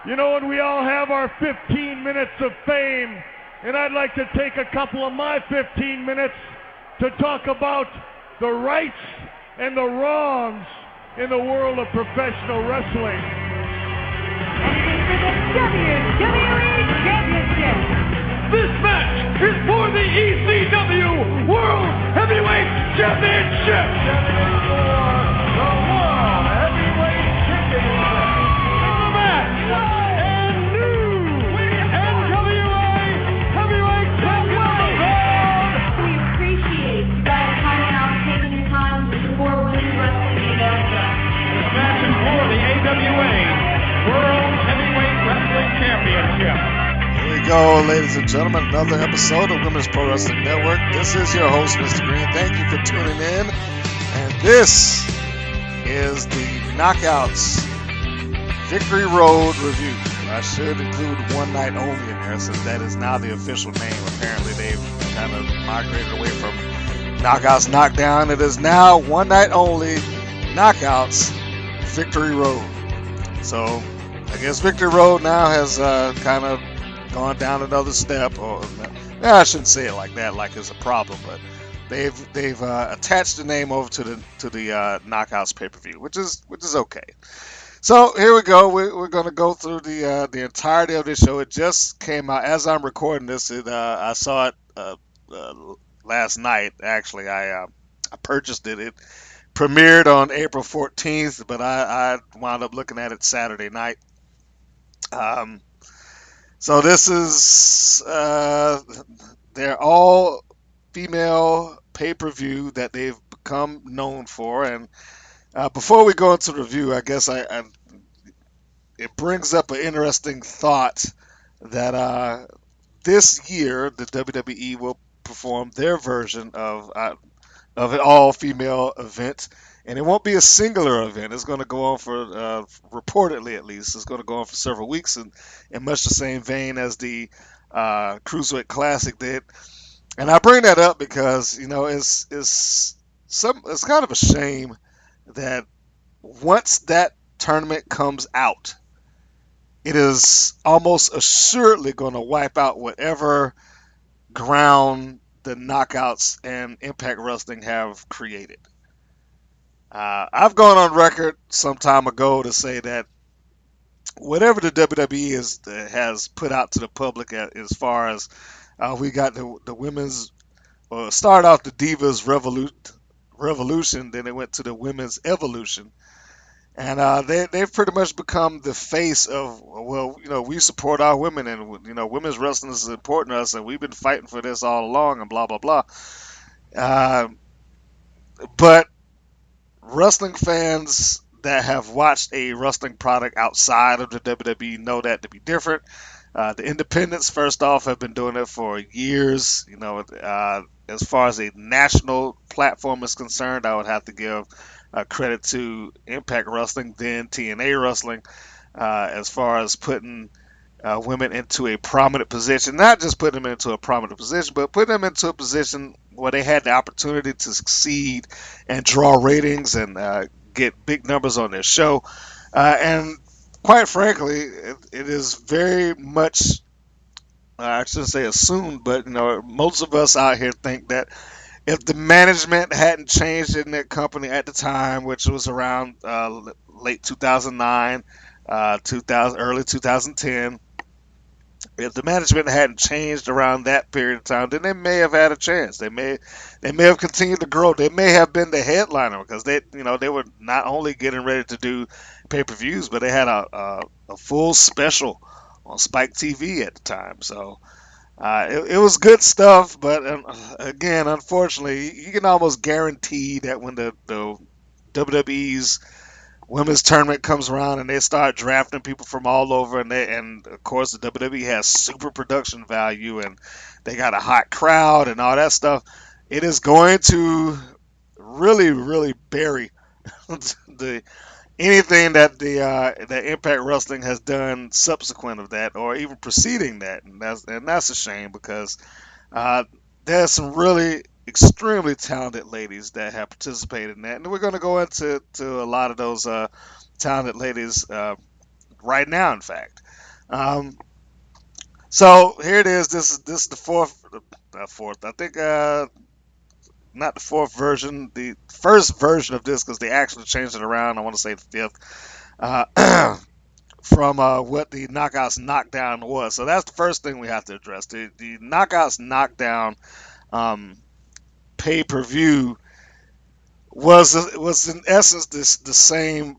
You know, and we all have our 15 minutes of fame, and I'd like to take a couple of my 15 minutes to talk about the rights and the wrongs in the world of professional wrestling. WWE Championship. This match is for the ECW World Heavyweight Championship. The World Heavyweight Championship. The match and new NWA Heavyweight Champion. We appreciate you guys coming out and taking the time to support women's wrestling in America. This match is for the AWA World Heavyweight Wrestling Championship. Here we go, ladies and gentlemen, another episode of Women's Pro Wrestling Network. This is your host, Mr. Green. Thank you for tuning in. And this is the Knockouts Victory Road review. I should include one night only in there, since that is now the official name. Apparently, they've kind of migrated away from Knockouts Knockdown. It is now one night only Knockouts Victory Road. So, I guess Victory Road now has kind of gone down another step, or I shouldn't say it like that, like it's a problem, but they've attached the name over to the Knockouts pay-per-view, which is okay. So here we go. We're going to go through the entirety of this show. It just came out as I'm recording this. I saw it last night. Actually, I purchased it. It premiered on April 14th, but I wound up looking at it Saturday night. So this is their all female pay-per-view that they've become known for. And before we go into the review, I guess it brings up an interesting thought that this year the WWE will perform their version of an all-female event. And it won't be a singular event. It's going to go on for, reportedly at least, it's going to go on for several weeks in much the same vein as the Cruiserweight Classic did. And I bring that up because, you know, it's kind of a shame that once that tournament comes out, it is almost assuredly going to wipe out whatever ground the Knockouts and Impact Wrestling have created. I've gone on record some time ago to say that whatever the WWE has put out to the public as far as we got the women's, started off the Divas Revolution, then it went to the Women's Evolution. And they've pretty much become the face of, well, you know, we support our women, and, you know, women's wrestling is important to us, and we've been fighting for this all along, and blah, blah, blah. But wrestling fans that have watched a wrestling product outside of the WWE know that to be different. The independents, first off, have been doing it for years. You know, as far as a national platform is concerned, I would have to give credit to Impact Wrestling, then TNA Wrestling, as far as putting women into a prominent position. Not just putting them into a prominent position, but putting them into a position where they had the opportunity to succeed and draw ratings and get big numbers on their show. And quite frankly, it is very much, I shouldn't say assumed, but, you know, most of us out here think that if the management hadn't changed in that company at the time, which was around late 2009, early 2010, if the management hadn't changed around that period of time, then they may have had a chance. They may have continued to grow. They may have been the headliner because they were not only getting ready to do pay-per-views, but they had a full special on Spike TV at the time. So it was good stuff, but again, unfortunately, you can almost guarantee that when the WWE's women's tournament comes around and they start drafting people from all over, and of course the WWE has super production value and they got a hot crowd and all that stuff, it is going to really, really bury anything that that Impact Wrestling has done subsequent of that, or even preceding that, and that's a shame, because there's some really extremely talented ladies that have participated in that, and we're going to go into a lot of those talented ladies right now, in fact. Um, so here it is. This is the fourth. I think not the fourth version, the first version of this because they actually changed it around. I want to say the fifth. From what the Knockouts Knockdown was. So that's the first thing we have to address. The Knockouts Knockdown um, pay per view was in essence the same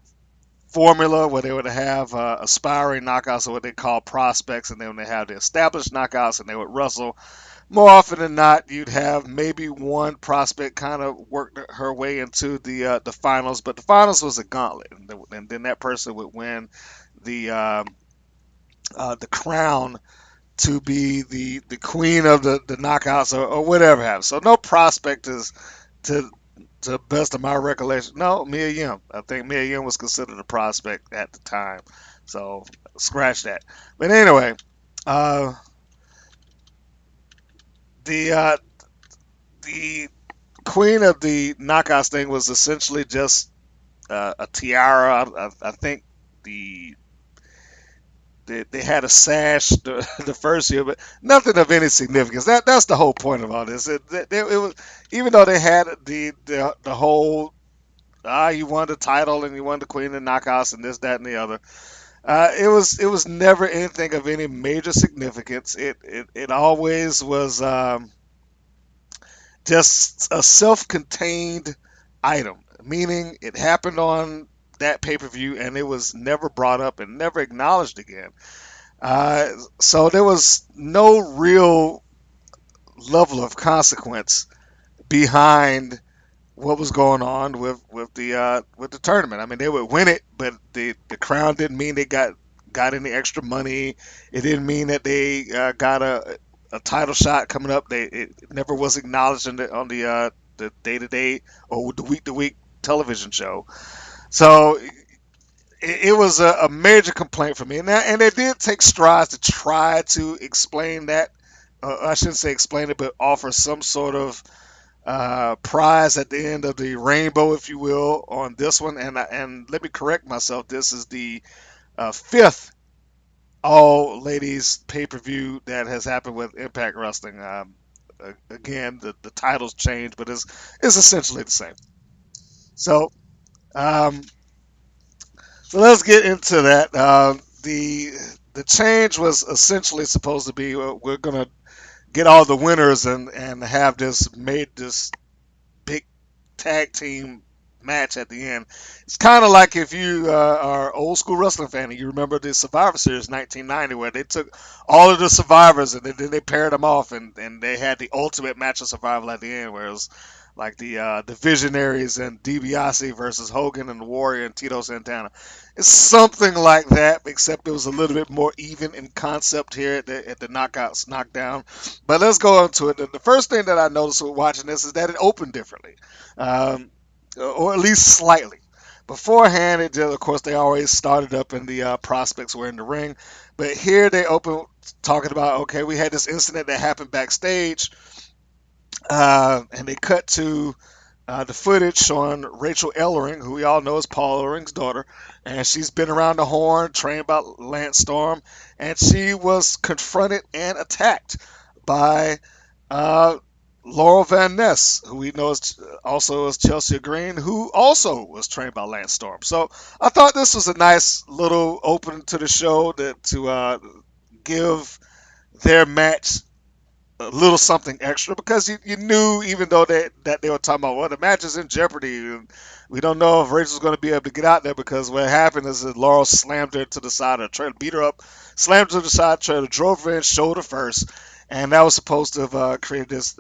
formula where they would have aspiring knockouts or what they call prospects, and then they have the established knockouts, and they would wrestle. More often than not, you'd have maybe one prospect kind of work her way into the finals, but the finals was a gauntlet, and then that person would win the the crown to be the queen of the knockouts or whatever have. So no prospect is to to the best of my recollection. No, Mia Yim. I think Mia Yim was considered a prospect at the time. So scratch that. But anyway, uh, the the queen of the knockouts thing was essentially just a tiara. I think the they had a sash the first year, but nothing of any significance. That's the whole point of all this. It was even though they had the whole you won the title and you won the queen of the knockouts and this that and the other. It was never anything of any major significance. It always was just a self-contained item, meaning it happened on that pay-per-view and it was never brought up and never acknowledged again. So there was no real level of consequence behind what was going on with the tournament. I mean, they would win it, but the crown didn't mean they got any extra money. It didn't mean that they got a title shot coming up. It never was acknowledged on the day to day or the week to week television show. So it was a major complaint for me, and they did take strides to try to explain that. I shouldn't say explain it, but offer some sort of prize at the end of the rainbow, if you will, on this one. And let me correct myself. This is the fifth all ladies pay per view that has happened with Impact Wrestling. Again, the titles change, but it's essentially the same. So um, so let's get into that. The change was essentially supposed to be we're gonna get all the winners and have this big tag team match at the end. It's kind of like if you are old school wrestling fan and you remember the Survivor Series 1990 where they took all of the survivors and then they paired them off and they had the ultimate match of survival at the end where it was like the Visionaries and DiBiase versus Hogan and the Warrior and Tito Santana. It's something like that, except it was a little bit more even in concept here at the Knockouts Knockdown. But let's go on to it. The first thing that I noticed with watching this is that it opened differently. Or at least slightly. Beforehand, of course, they always started up and the prospects were in the ring. But here they open talking about, okay, we had this incident that happened backstage, and they cut to the footage showing Rachel Ellering, who we all know is Paul Ellering's daughter, and she's been around the horn, trained by Lance Storm, and she was confronted and attacked by uh, Laurel Van Ness, who we know is also as Chelsea Green, who also was trained by Lance Storm. So I thought this was a nice little opening to the show to give their match a little something extra because you knew even though that they were talking about well the match is in jeopardy and we don't know if Rachel's going to be able to get out there because what happened is that Laurel slammed her to the side of the trailer, beat her up, slammed her to the side of the trailer, drove her in shoulder first, and that was supposed to have created this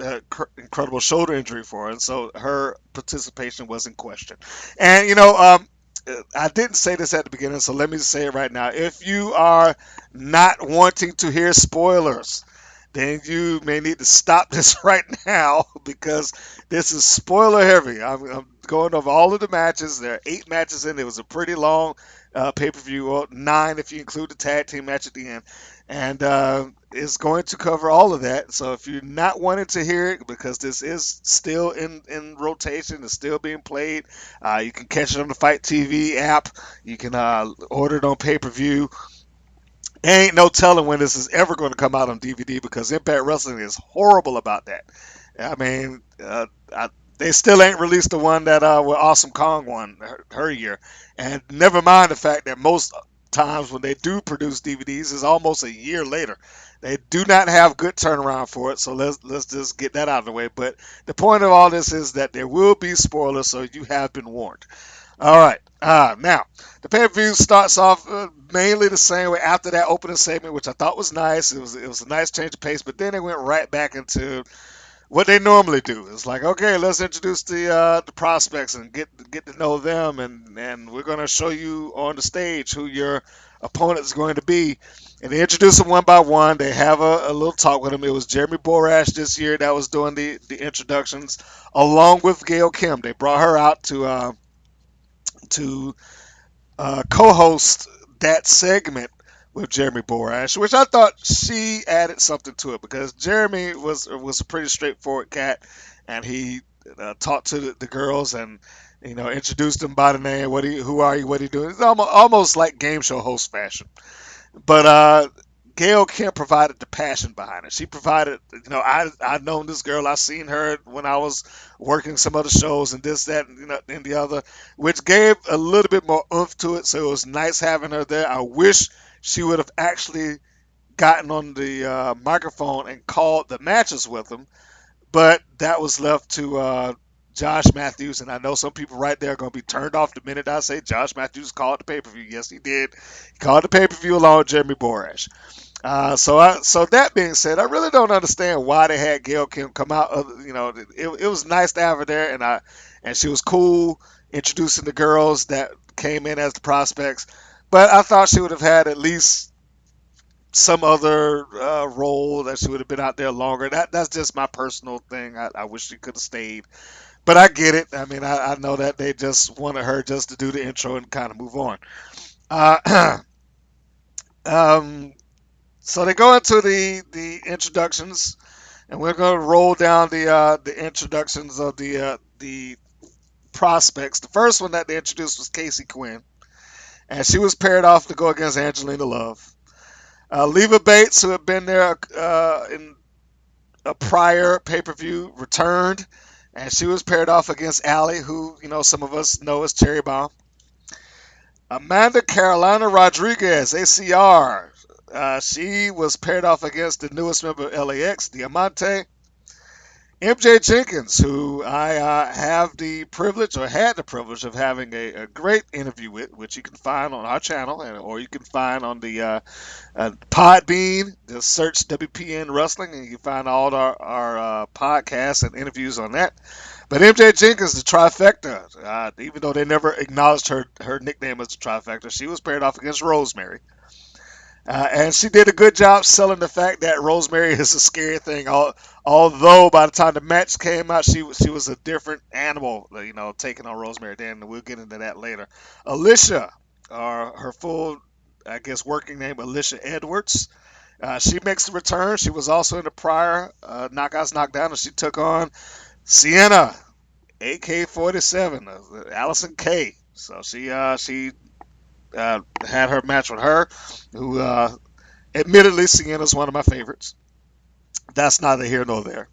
incredible shoulder injury for her, and so her participation was in question. And I didn't say this at the beginning, so let me say it right now. If you are not wanting to hear spoilers, then you may need to stop this right now because this is spoiler heavy. I'm going over all of the matches. There are 8 matches in. It was a pretty long pay-per-view, well, 9 if you include the tag team match at the end. And it's going to cover all of that. So if you're not wanting to hear it, because this is still in rotation, it's still being played, you can catch it on the Fight TV app. You can order it on pay-per-view. Ain't no telling when this is ever going to come out on DVD because Impact Wrestling is horrible about that. I mean, they still ain't released the one that where Awesome Kong won her year, and never mind the fact that most times when they do produce DVDs is almost a year later. They do not have good turnaround for it, so let's just get that out of the way. But the point of all this is that there will be spoilers, so you have been warned. All right. Now, the pay-per-view starts off mainly the same way after that opening segment, which I thought was nice. It was a nice change of pace, but then they went right back into what they normally do. It's like, okay, let's introduce the prospects and get to know them, and we're gonna show you on the stage who your opponent is going to be. And they introduce them one by one. They have a little talk with them. It was Jeremy Borash this year that was doing the introductions, along with Gail Kim. They brought her out to co-host that segment with Jeremy Borash, which I thought she added something to it because Jeremy was a pretty straightforward cat, and he talked to the girls and introduced them by the name. Who are you? What are you doing? It's almost like game show host fashion. But Gail Kim provided the passion behind it. She provided, I've known this girl. I've seen her when I was working some other shows and this, that, and the other, which gave a little bit more oomph to it. So it was nice having her there. I wish she would have actually gotten on the microphone and called the matches with them, but that was left to Josh Matthews, and I know some people right there are going to be turned off the minute I say Josh Matthews called the pay-per-view. Yes, he did. He called the pay-per-view along with Jeremy Borash. So that being said, I really don't understand why they had Gail Kim come out. It was nice to have her there, and she was cool introducing the girls that came in as the prospects. But I thought she would have had at least some other role, that she would have been out there longer. That's just my personal thing. I wish she could have stayed, but I get it. I mean, I know that they just wanted her just to do the intro and kind of move on. Uh, um, so they go into the introductions, and we're going to roll down the introductions of the prospects. The first one that they introduced was Casey Quinn, and she was paired off to go against Angelina Love. Leva Bates, who had been there in a prior pay-per-view, returned, and she was paired off against Allie, who some of us know as Cherry Bomb. Amanda Carolina Rodriguez, ACR. She was paired off against the newest member of LAX, Diamante. MJ Jenkins, who I have the privilege, or had the privilege, of having a great interview with, which you can find on our channel, or you can find on the Podbean. Just search WPN Wrestling, and you can find all our podcasts and interviews on that. But MJ Jenkins, the trifecta, even though they never acknowledged her nickname as the trifecta, she was paired off against Rosemary. And she did a good job selling the fact that Rosemary is a scary thing. Although by the time the match came out, she was a different animal, taking on Rosemary. Then we'll get into that later. Alisha, her full, I guess, working name, Alisha Edwards. She makes the return. She was also in the prior Knockouts Knockdown, and she took on Sienna, AK-47, Allison K. So she had her match with her, who admittedly Sienna's one of my favorites. That's neither here nor there.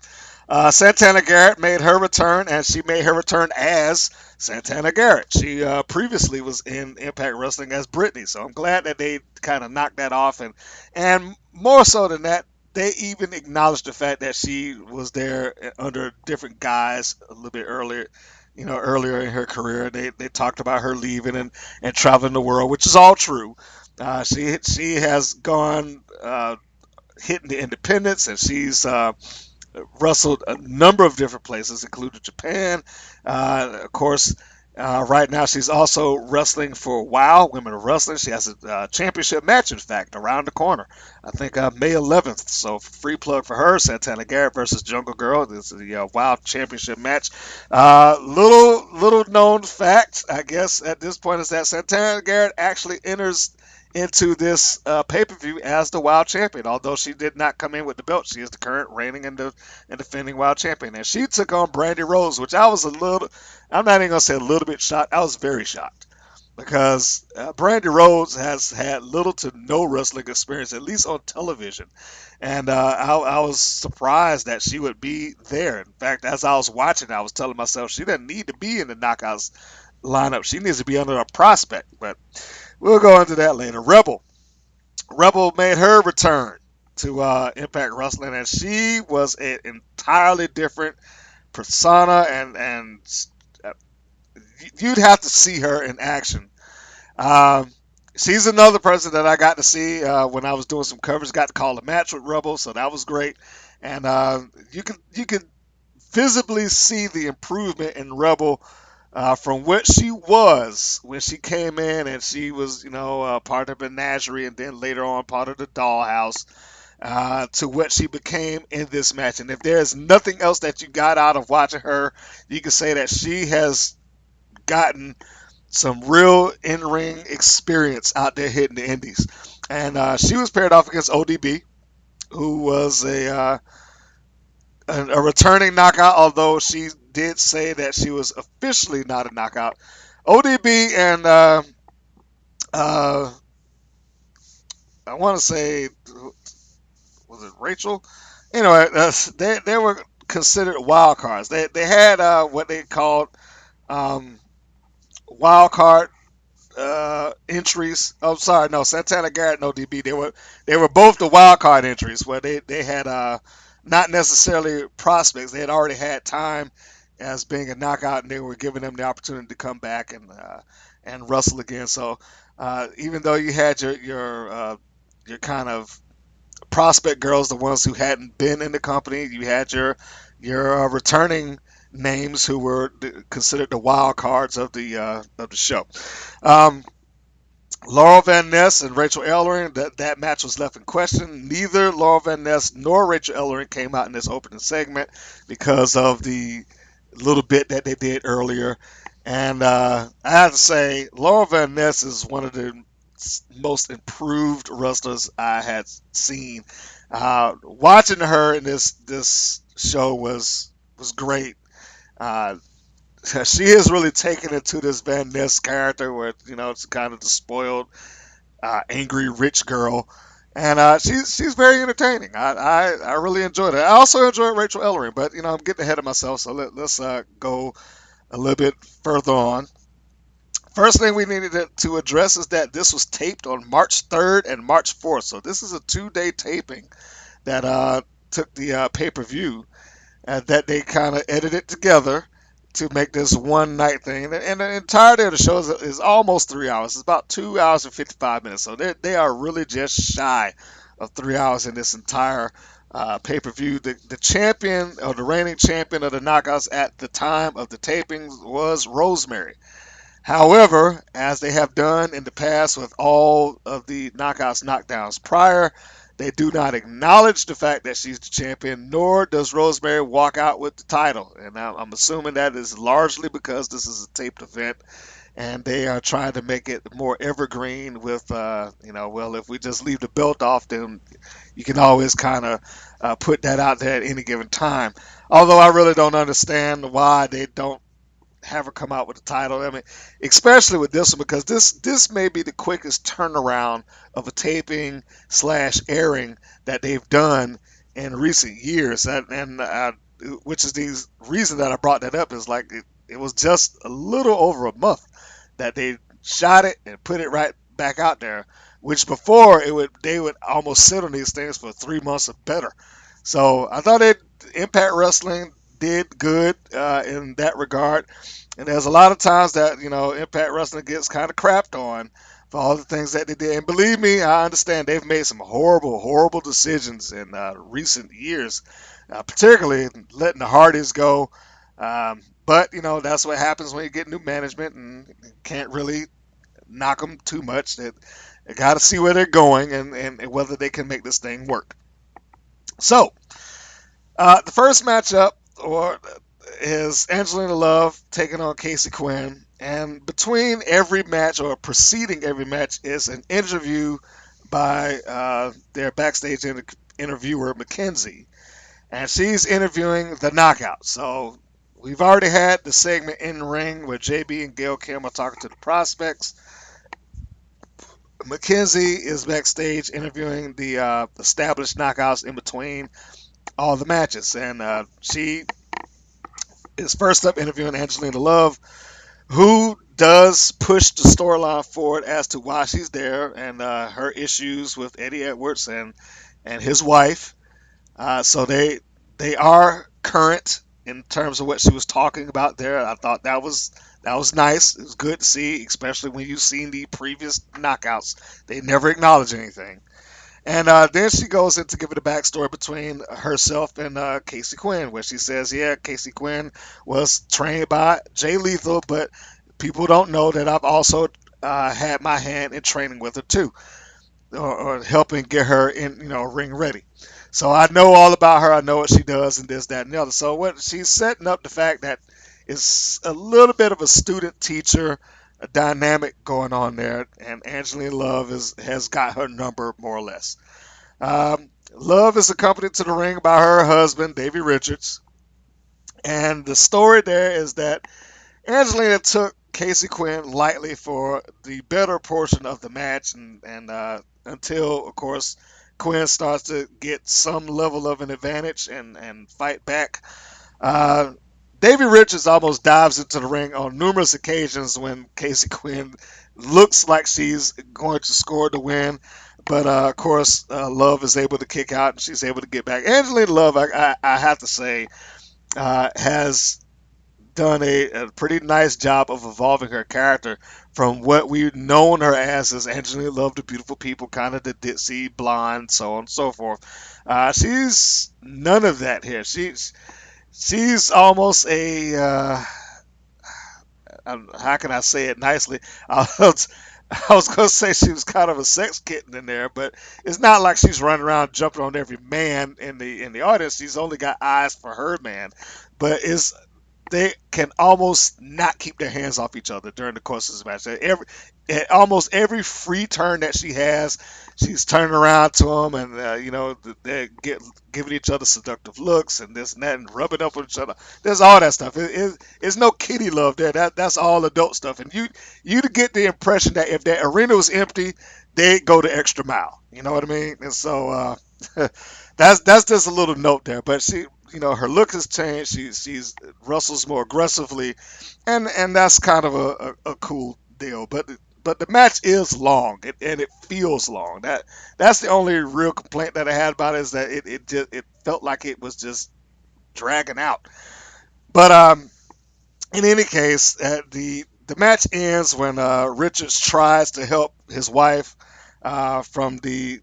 Santana Garrett made her return, and she made her return as Santana Garrett. She previously was in Impact Wrestling as Brittany, so I'm glad that they kind of knocked that off, and more so than that, they even acknowledged the fact that she was there under different guise a little bit earlier. Earlier in her career, they talked about her leaving and traveling the world, which is all true. She has gone hitting the independents, and she's wrestled a number of different places, including Japan. Of course, right now she's also wrestling for WOW Women of Wrestling. She has a championship match, in fact, around the corner. I think May 11th. So free plug for her: Santana Garrett versus Jungle Girl. This is the WOW Championship match. Little known fact, I guess, at this point, is that Santana Garrett actually enters into this pay-per-view as the WOW champion. Although she did not come in with the belt, she is the current reigning and defending WOW champion. And she took on Brandi Rhodes, which I'm not even going to say a little bit shocked. I was very shocked. because Brandi Rhodes has had little to no wrestling experience, at least on television. And I was surprised that she would be there. In fact, as I was watching, I was telling myself she doesn't need to be in the Knockouts lineup. She needs to be under a prospect. But we'll go into that later. Rebel made her return to Impact Wrestling, and she was an entirely different persona, and uh, you'd have to see her in action. Um, she's another person that I got to see when I was doing some coverage. Got to call a match with Rebel, so that was great. And you can visibly see the improvement in Rebel from what she was when she came in, and she was, part of the Menagerie, and then later on part of the Dollhouse, to what she became in this match. And if there's nothing else that you got out of watching her, you can say that she has gotten some real in-ring experience out there hitting the indies. And she was paired off against ODB, who was a returning knockout, although she did say that she was officially not a knockout. ODB and uh, I want to say, was it Rachel? Anyway, they were considered wild cards. They had what they called um, wild card entries. Oh, sorry, no, Santana, Garrett, no DB. They were both the wild card entries where they had not necessarily prospects. They had already had time as being a knockout, and they were giving them the opportunity to come back and wrestle again. So even though you had your kind of prospect girls, the ones who hadn't been in the company, you had your returning names who were considered the wild cards of the show. Um, Laurel Van Ness and Rachel Ellering, that match was left in question. Neither Laurel Van Ness nor Rachel Ellering came out in this opening segment because of the little bit that they did earlier. And I have to say, Laurel Van Ness is one of the most improved wrestlers I had seen. Watching her in this show was great. Uh, she has really taken it to this Van Ness character where it's kind of the spoiled, angry rich girl, and she's very entertaining. I really enjoyed it. I also enjoyed Rachel Ellering, but I'm getting ahead of myself, so let's go a little bit further on. First thing we needed to address is that this was taped on March 3rd and March 4th, so this is a 2-day taping that took the pay-per-view, that they kind of edited together to make this one night thing. And the entirety of the show is almost 3 hours. It's about 2 hours and 55 minutes. So they are really just shy of 3 hours in this entire pay per view. The champion, or the reigning champion of the Knockouts at the time of the tapings, was Rosemary. However, as they have done in the past with all of the Knockouts Knockdowns prior, they do not acknowledge the fact that she's the champion, nor does Rosemary walk out with the title. And I'm assuming that is largely because this is a taped event, and they are trying to make it more evergreen with, well, if we just leave the belt off, then you can always kind of put that out there at any given time. Although I really don't understand why they don't have her come out with the title. I mean, especially with this one, because this may be the quickest turnaround of a taping slash airing that they've done in recent years. And which is the reason that I brought that up, is like it was just a little over a month that they shot it and put it right back out there. Which before they would almost sit on these things for 3 months or better. So I thought Impact Wrestling did good in that regard. And there's a lot of times that Impact Wrestling gets kind of crapped on for all the things that they did. And believe me, I understand they've made some horrible, horrible decisions in recent years, particularly letting the Hardys go. But that's what happens when you get new management, and can't really knock them too much. They got to see where they're going and whether they can make this thing work. So the first matchup is Angelina Love taking on Casey Quinn, and between every match, or preceding every match, is an interview by their backstage interviewer Mackenzie, and she's interviewing the Knockout. So We've already had the segment in the ring where JB and Gail Kim are talking to the prospects. Mackenzie is backstage interviewing the established knockouts in between all the matches, and she is first up interviewing Angelina Love, who does push the storyline forward as to why she's there and her issues with Eddie Edwards and his wife. So they are current in terms of what she was talking about there. I thought that was nice. It was good to see, especially when you've seen the previous knockouts. They never acknowledge anything. And then she goes into giving the backstory between herself and Casey Quinn, where she says, yeah, Casey Quinn was trained by Jay Lethal, but people don't know that I've also had my hand in training with her too, or helping get her in, ring ready. So I know all about her. I know what she does and this, that, and the other. So what she's setting up the fact that it's a little bit of a student teacher dynamic going on there, and Angelina Love has got her number more or less. Love is accompanied to the ring by her husband, Davey Richards. And the story there is that Angelina took Casey Quinn lightly for the better portion of the match, and until, of course, Quinn starts to get some level of an advantage and fight back. Uh, Davey Richards almost dives into the ring on numerous occasions when Casey Quinn looks like she's going to score the win. But of course, Love is able to kick out and she's able to get back. Angelina Love, I have to say, has done a pretty nice job of evolving her character from what we've known her as Angelina Love, the beautiful people, kind of the ditzy blonde, so on and so forth. She's none of that here. She's almost a how can I say it nicely? I was going to say she was kind of a sex kitten in there, but it's not like she's running around jumping on every man in the audience. She's only got eyes for her man, but it's they can almost not keep their hands off each other during the course of this match. At almost every free turn that she has, she's turning around to them, and they're giving each other seductive looks and this and that, and rubbing up on each other. There's all that stuff. It's no kitty love there. That's all adult stuff. And you to get the impression that if that arena was empty, they'd go the extra mile. You know what I mean? And so that's just a little note there. But she, her look has changed. She's wrestles more aggressively, and that's kind of a cool deal. But the match is long, and it feels long. That's the only real complaint that I had about it, is that it felt like it was just dragging out. But in any case, the match ends when Richards tries to help his wife from the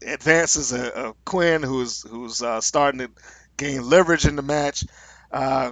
advances of Quinn, who's starting to gain leverage in the match. Uh,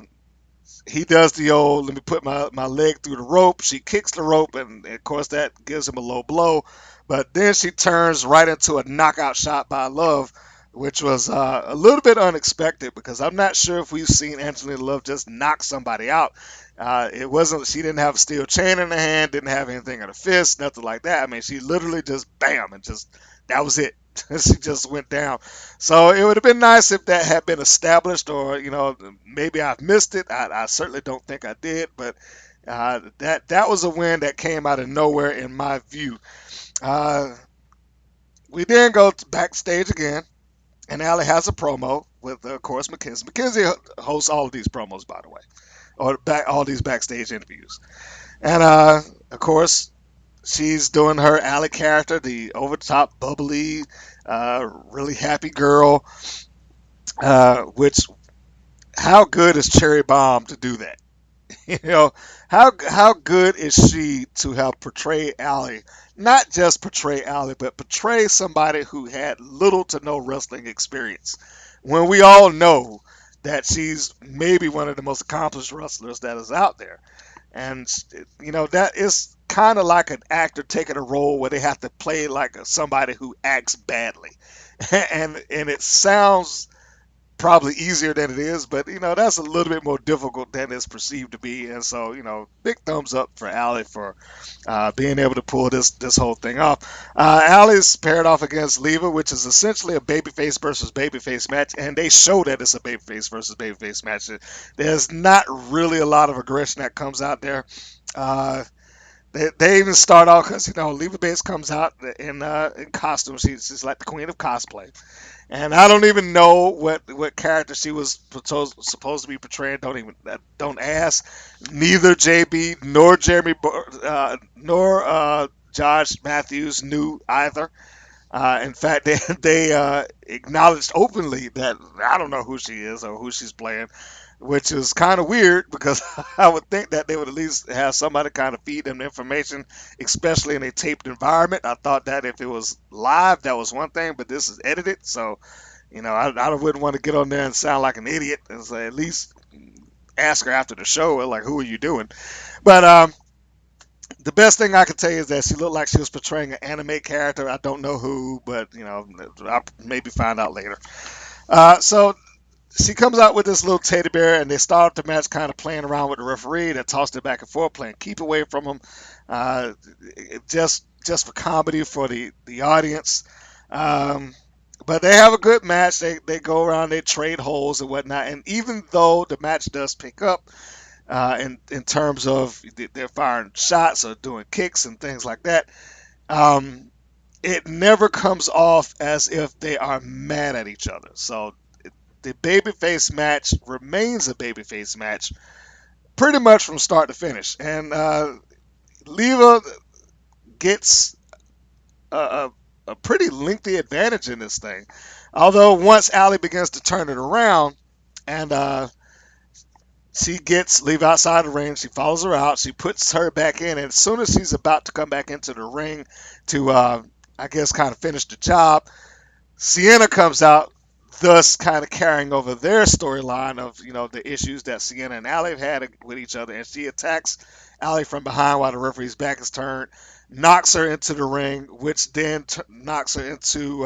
he does the old, let me put my leg through the rope. She kicks the rope, and of course that gives him a low blow. But then she turns right into a knockout shot by Love, which was a little bit unexpected, because I'm not sure if we've seen Angelina Love just knock somebody out. It wasn't, she didn't have a steel chain in her hand, didn't have anything in her fist, nothing like that. I mean, she literally just bam, and just, that was it. She just went down. So it would have been nice if that had been established, or maybe I've missed it. I certainly don't think I did, but that was a win that came out of nowhere in my view. We then go backstage again, and Allie has a promo with, of course, Mackenzie. Mackenzie hosts all of these promos, by the way, or all these backstage interviews. And of course, she's doing her Allie character, the over the top, bubbly, really happy girl. Which, how good is Cherry Bomb to do that? How good is she to have portrayed Allie? Not just portray Allie, but portray somebody who had little to no wrestling experience. When we all know that she's maybe one of the most accomplished wrestlers that is out there. And that is kind of like an actor taking a role where they have to play like somebody who acts badly, and it sounds probably easier than it is, but that's a little bit more difficult than it's perceived to be. And so big thumbs up for Allie for being able to pull this whole thing off. Allie's paired off against Leva, which is essentially a babyface versus babyface match, and they show that it's a babyface versus babyface match. There's not really a lot of aggression that comes out there. They even start off because Leva Bates comes out in costume. She's like the queen of cosplay, and I don't even know what character she was supposed to be portraying. Don't ask. Neither JB nor Jeremy nor Josh Matthews knew either. In fact, they acknowledged openly that I don't know who she is or who she's playing, which is kind of weird because I would think that they would at least have somebody kind of feed them the information, especially in a taped environment. I thought that if it was live, that was one thing, but this is edited, so I wouldn't want to get on there and sound like an idiot and say at least ask her after the show, like, who are you doing? But the best thing I can tell you is that she looked like she was portraying an anime character. I don't know who, but I'll maybe find out later. So she comes out with this little teddy bear, and they start the match kind of playing around with the referee. They tossed it back and forth, playing keep away from him, just for comedy for the audience. But they have a good match. They go around, they trade holes and whatnot. And even though the match does pick up in terms of they're firing shots or doing kicks and things like that, it never comes off as if they are mad at each other. So the babyface match remains a babyface match pretty much from start to finish. And Leva gets a pretty lengthy advantage in this thing. Although once Allie begins to turn it around and she gets Leva outside the ring, she follows her out, she puts her back in, and as soon as she's about to come back into the ring to, I guess, kind of finish the job, Sienna comes out, thus kind of carrying over their storyline of, the issues that Sienna and Allie have had with each other, and she attacks Allie from behind while the referee's back is turned, knocks her into the ring, which then knocks her into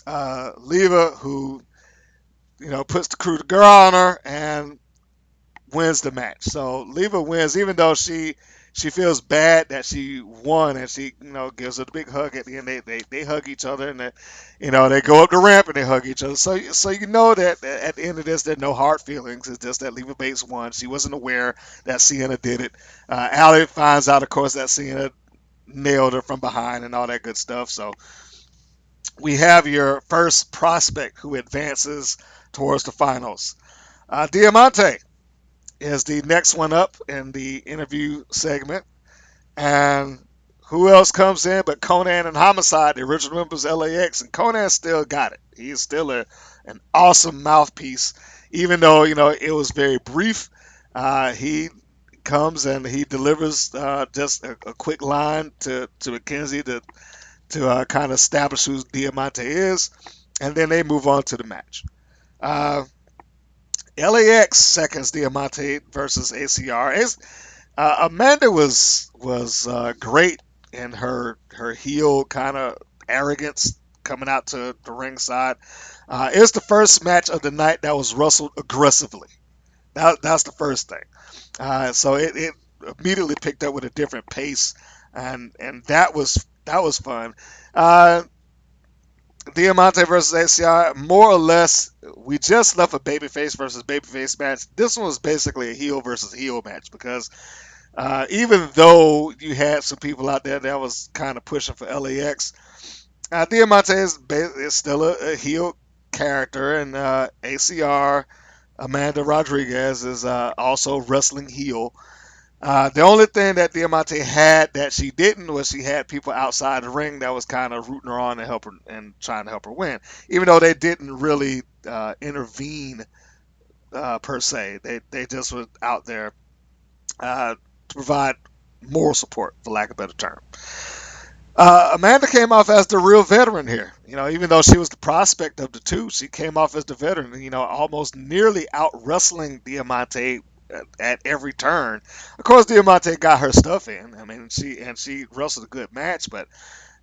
Leva, who, puts the coup de grace on her and wins the match. So Leva wins, even though she feels bad that she won, and she gives her the big hug at the end. They hug each other, and they go up the ramp and they hug each other. So that at the end of this, there are no hard feelings. It's just that Leva Bates won. She wasn't aware that Sienna did it. Allie finds out, of course, that Sienna nailed her from behind and all that good stuff. So we have your first prospect who advances towards the finals. Diamante is the next one up in the interview segment. And who else comes in but Conan and Homicide, the original members of LAX, and Conan still got it. He's still an awesome mouthpiece, even though, it was very brief. He comes and he delivers just a quick line to Mackenzie to kind of establish who Diamante is, and then they move on to the match. LAX seconds Diamante versus ACR. Amanda was great in her heel kind of arrogance coming out to the ringside. It's the first match of the night that was wrestled aggressively. That's the first thing. So it immediately picked up with a different pace, and that was fun. Diamante versus ACR, more or less, we just left a babyface versus babyface match. This one was basically a heel versus heel match because even though you had some people out there that was kind of pushing for LAX, Diamante is still a heel character, and ACR, Amanda Rodriguez, is also wrestling heel. The only thing that Diamante had that she didn't was she had people outside the ring that was kind of rooting her on and help her and trying to help her win, even though they didn't really intervene per se. They just were out there to provide moral support, for lack of a better term. Amanda came off as the real veteran here. Even though she was the prospect of the two, she came off as the veteran. Almost nearly out wrestling Diamante at every turn. Of course, Diamante got her stuff in. I mean, she wrestled a good match, but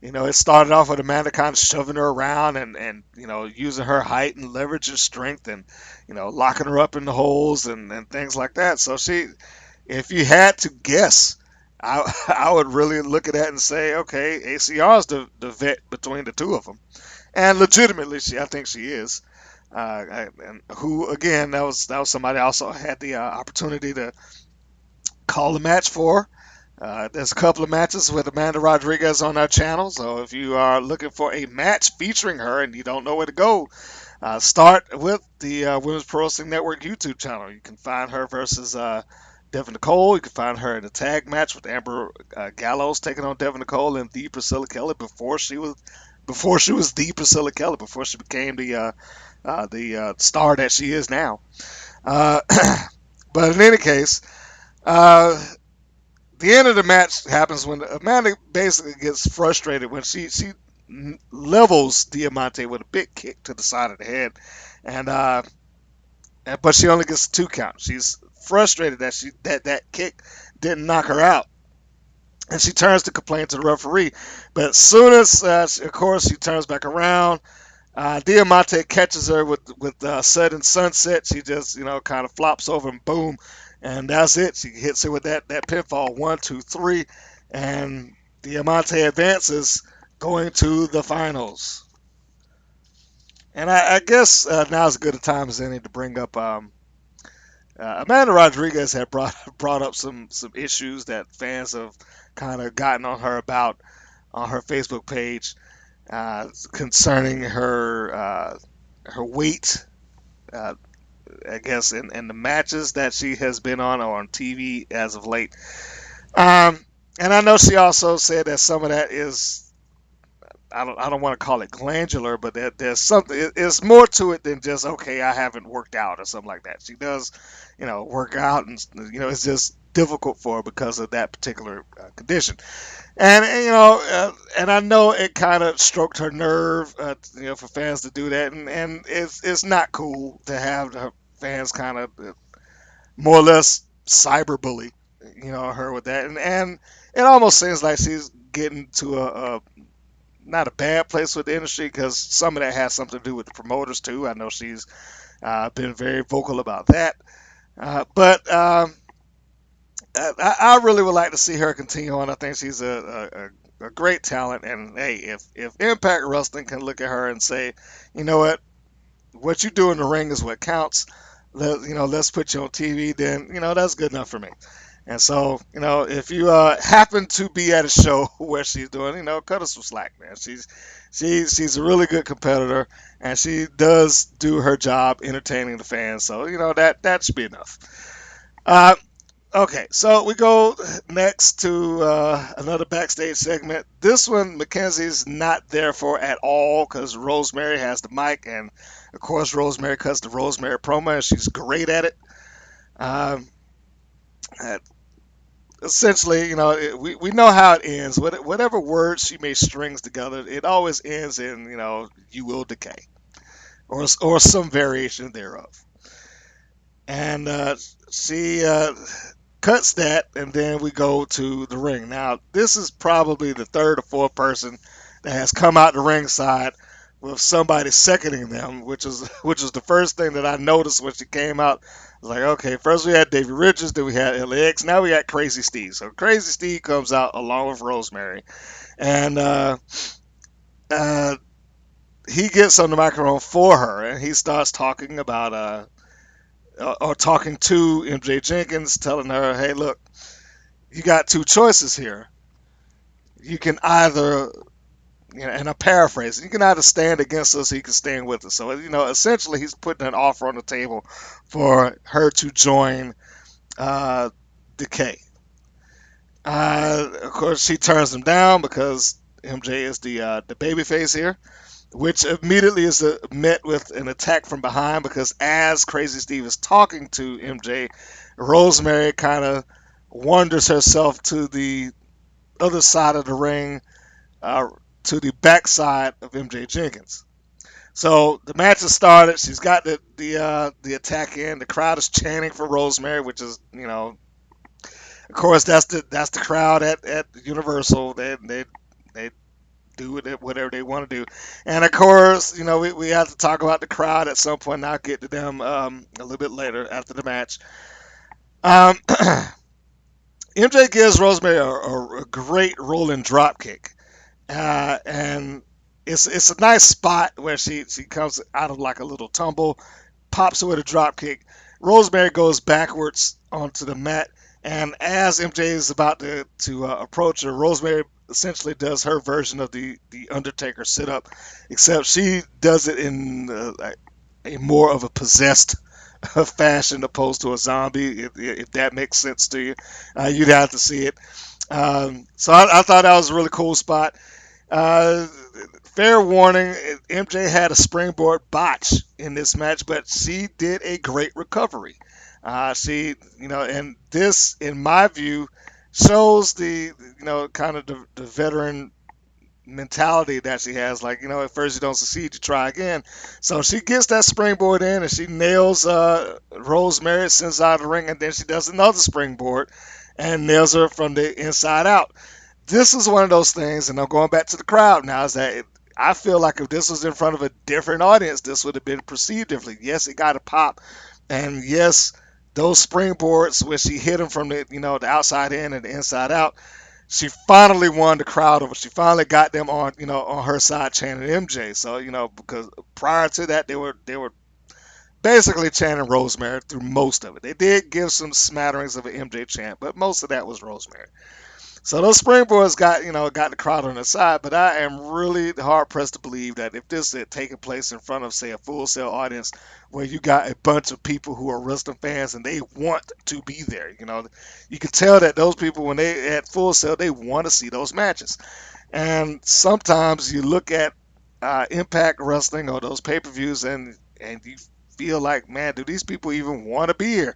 It started off with Amanda kind of shoving her around and using her height and leverage and strength and locking her up in the holes and things like that. So if you had to guess, I would really look at that and say, okay, ACR is the vet between the two of them. And legitimately, I think she is. And who, again, that was somebody I also had the opportunity to call a match for. There's a couple of matches with Amanda Rodriguez on our channel, so if you are looking for a match featuring her and you don't know where to go, start with the Women's Pro Wrestling Network YouTube channel. You can find her versus Devin Nicole. You can find her in a tag match with Amber Gallows taking on Devin Nicole and the Priscilla Kelly before she was the Priscilla Kelly, before she became the star that she is now. Uh, but in any case, the end of the match happens when Amanda basically gets frustrated when she levels Diamante with a big kick to the side of the head, and but she only gets a 2 count. She's frustrated that kick didn't knock her out, and she turns to complain to the referee. But as soon as, of course, she turns back around, Diamante catches her with sudden sunset. She just kind of flops over and boom, and that's it. She hits her with that pinfall 1, 2, 3, and Diamante advances, going to the finals. And I guess now's as good a time as any to bring up Amanda Rodriguez had brought up some issues that fans have kind of gotten on her about on her Facebook page concerning her weight. I guess in the matches that she has been on or on TV as of late. And I know she also said that some of that is, I don't want to call it glandular, but there's something. It's more to it than just, okay, I haven't worked out or something like that. She does, work out, and it's just difficult for her because of that particular condition. And I know it kind of stroked her nerve, for fans to do that, and it's not cool to have the fans kind of more or less cyberbully, her with that, and it almost seems like she's getting to a not a bad place with the industry, because some of that has something to do with the promoters too. I know she's been very vocal about that, but I really would like to see her continue on. I think she's a great talent, and hey, if Impact Wrestling can look at her and say, you know what you do in the ring is what counts. Let's put you on TV, then that's good enough for me. And so, if you happen to be at a show where she's doing, cut her some slack, man. She's a really good competitor, and she does do her job entertaining the fans. So, that should be enough. Okay, so we go next to another backstage segment. This one, Mackenzie's not there for at all, because Rosemary has the mic, and of course Rosemary cuts the Rosemary promo, and she's great at it. Essentially, we know how it ends. Whatever words she may strings together, it always ends in, you will decay, or some variation thereof. And she cuts that, and then we go to the ring. Now, this is probably the third or fourth person that has come out the ringside with somebody seconding them, which is the first thing that I noticed when she came out. I was like, okay, first we had Davey Richards, then we had LAX, now we got Crazy Steve. So Crazy Steve comes out along with Rosemary, and he gets on the microphone for her, and he starts talking about or talking to MJ Jenkins, telling her, hey, look, you got 2 choices here. You can either, and I'm paraphrasing, you can either stand against us or you can stand with us. So, essentially he's putting an offer on the table for her to join Decay. Of course, she turns him down because MJ is the babyface here, which immediately is met with an attack from behind, because as Crazy Steve is talking to MJ, Rosemary kind of wanders herself to the other side of the ring, to the backside of MJ Jenkins. So the match has started. She's got the attack in. The crowd is chanting for Rosemary, which is, of course, that's the crowd at Universal. They do whatever they want to do. And of course, we have to talk about the crowd at some point. And I'll get to them a little bit later after the match. Um, MJ gives Rosemary a great rolling drop kick. And it's a nice spot where she comes out of like a little tumble, pops her with a drop kick. Rosemary goes backwards onto the mat, and as MJ is about to approach her, Rosemary essentially does her version of the Undertaker sit up, except she does it in a more of a possessed fashion opposed to a zombie. If that makes sense to you, you'd have to see it. So I thought that was a really cool spot. Uh, Fair warning, MJ had a springboard botch in this match, but she did a great recovery. And this, in my view, shows kind of the veteran mentality that she has. Like, at first you don't succeed, you try again. So she gets that springboard in and she nails Rosemary, sends her out of the ring, and then she does another springboard and nails her from the inside out. This is one of those things, and I'm going back to the crowd now, is that I feel like if this was in front of a different audience, this would have been perceived differently. Yes, it got a pop, and yes, those springboards where she hit them from the outside in and the inside out, she finally won the crowd over. She finally got them on her side chanting MJ. So because prior to that they were basically chanting Rosemary through most of it. They did give some smatterings of an MJ chant, but most of that was Rosemary. So those springboards got the crowd on their side, but I am really hard pressed to believe that if this had taken place in front of, say, a Full Sail audience where you got a bunch of people who are wrestling fans and they want to be there, you can tell that those people, when they at Full Sail, they want to see those matches. And sometimes you look at Impact Wrestling or those pay-per-views and you feel like, man, do these people even want to be here?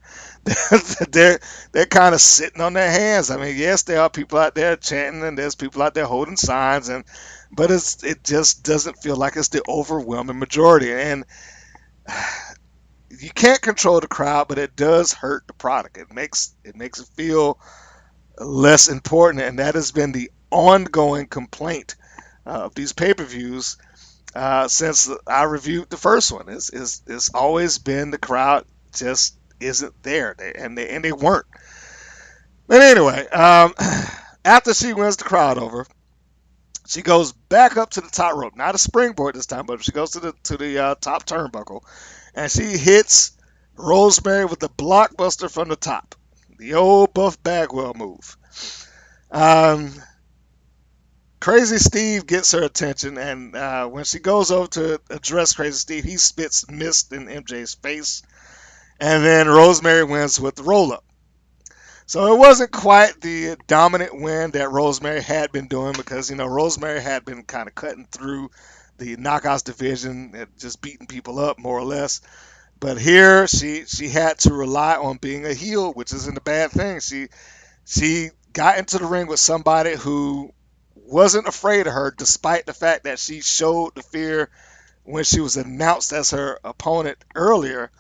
they're kind of sitting on their hands. I mean, yes, there are people out there chanting and there's people out there holding signs, but it just doesn't feel like it's the overwhelming majority. And you can't control the crowd, but it does hurt the product. It makes it feel less important, and that has been the ongoing complaint of these pay-per-views since I reviewed the first one. It's always been the crowd just isn't there, and they weren't. But anyway, after she wins the crowd over, she goes back up to the top rope, not a springboard this time, but she goes to the top turnbuckle, and she hits Rosemary with the blockbuster from the top, the old Buff Bagwell move. Crazy Steve gets her attention, and when she goes over to address Crazy Steve, he spits mist in MJ's face, and then Rosemary wins with the roll-up. So it wasn't quite the dominant win that Rosemary had been doing, because Rosemary had been kind of cutting through the Knockouts division and just beating people up more or less. But here she had to rely on being a heel, which isn't a bad thing. She got into the ring with somebody who wasn't afraid of her, despite the fact that she showed the fear when she was announced as her opponent earlier.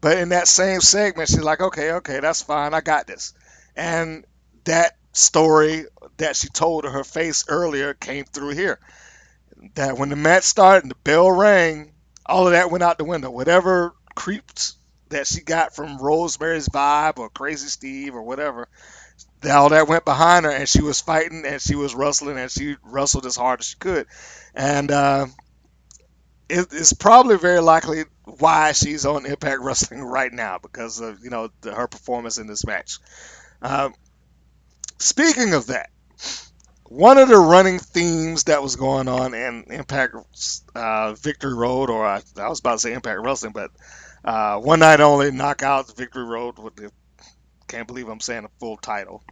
But in that same segment, she's like, okay, that's fine, I got this. And that story that she told to her face earlier came through here. That when the match started and the bell rang, all of that went out the window. Whatever creeps that she got from Rosemary's vibe or Crazy Steve or whatever, all that went behind her, and she was fighting and she was wrestling, and she wrestled as hard as she could. And it's probably very likely why she's on Impact Wrestling right now, because of her performance in this match. Speaking of that, one of the running themes that was going on in Impact Victory Road, or I was about to say Impact Wrestling, but One Night Only Knockouts Victory Road, can't believe I'm saying a full title.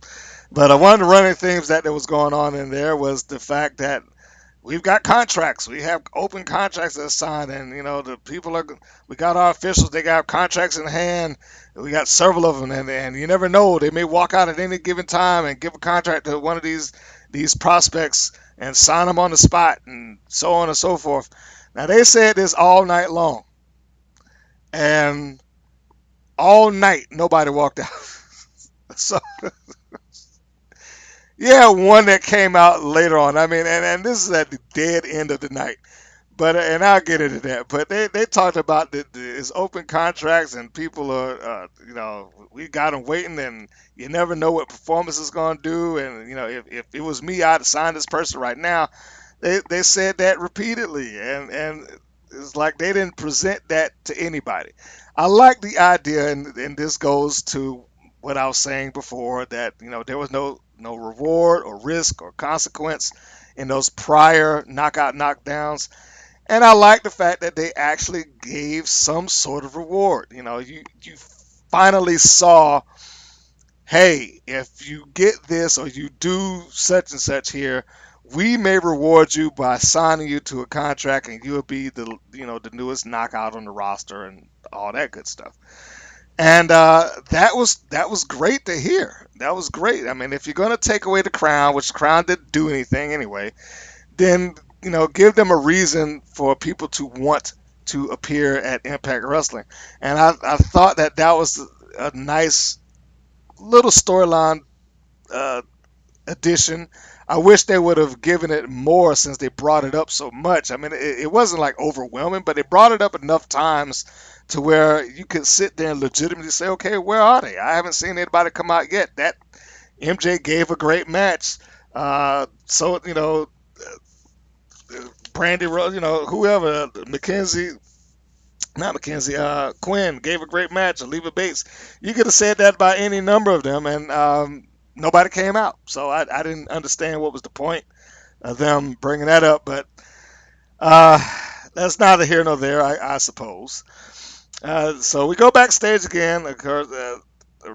But one of the running themes that was going on in there was the fact that we've got contracts. We have open contracts that are signed, and the people we got our officials. They got contracts in hand. We got several of them, and you never know. They may walk out at any given time and give a contract to one of these prospects and sign them on the spot, and so on and so forth. Now they said this all night long, and all night nobody walked out. So Yeah, one that came out later on. I mean, and this is at the dead end of the night. But and I'll get into that. But they talked about his open contracts and people are we got him waiting and you never know what performance is going to do and if it was me I'd sign this person right now. They said that repeatedly and it's like they didn't present that to anybody. I like the idea and this goes to what I was saying before that there was no reward or risk or consequence in those prior knockout knockdowns, and I like the fact that they actually gave some sort of reward. You finally saw, hey, if you get this or you do such and such here, we may reward you by signing you to a contract, and you'll be the newest knockout on the roster and all that good stuff. And that was great to hear. That was great. I mean, if you're gonna take away the crown, which the crown didn't do anything anyway, then give them a reason for people to want to appear at Impact Wrestling. And I thought that was a nice little storyline uh, addition. I wish they would have given it more since they brought it up so much. I mean, it wasn't like overwhelming, but they brought it up enough times to where you could sit there and legitimately say, okay, where are they? I haven't seen anybody come out yet. That MJ gave a great match. So Brandi, whoever, Mackenzie, not Mackenzie, Quinn gave a great match. Leva Bates, you could have said that by any number of them, and nobody came out. So I didn't understand what was the point of them bringing that up, but uh, that's neither here nor there, I suppose. So we go backstage again. Of course,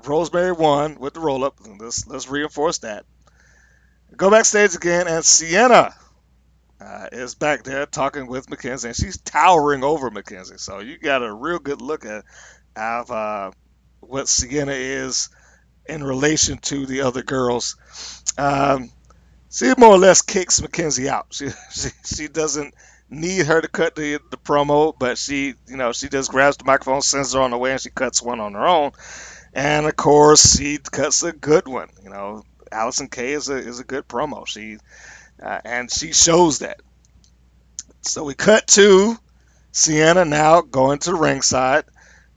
Rosemary won with the roll up. Let's reinforce that. Go backstage again, and Sienna is back there talking with Mackenzie, and she's towering over Mackenzie. So you got a real good look at what Sienna is in relation to the other girls. She more or less kicks Mackenzie out. She doesn't need her to cut the promo, but she just grabs the microphone, sends her on the way, and she cuts one on her own. And of course, she cuts a good one. Allison Kay is a good promo. And she shows that. So we cut to Sienna now going to the ringside.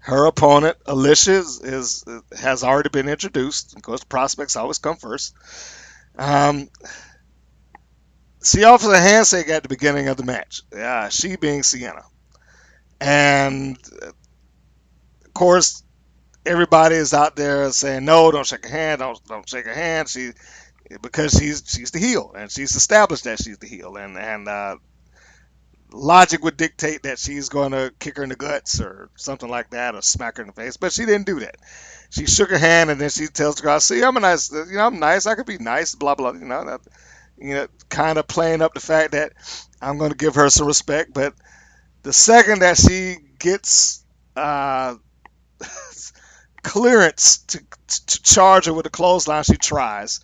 Her opponent, Alisha, has already been introduced. Of course, prospects always come first. She offers a handshake at the beginning of the match. She being Sienna, and of course, everybody is out there saying, "No, don't shake her hand. Don't shake her hand." Because she's the heel, and she's established that she's the heel, and logic would dictate that she's going to kick her in the guts or something like that, or smack her in the face. But she didn't do that. She shook her hand, and then she tells the crowd, "See, I'm a nice, I'm nice. I could be nice, blah blah." Kind of playing up the fact that I'm going to give her some respect. But the second that she gets clearance to charge her with a clothesline, she tries.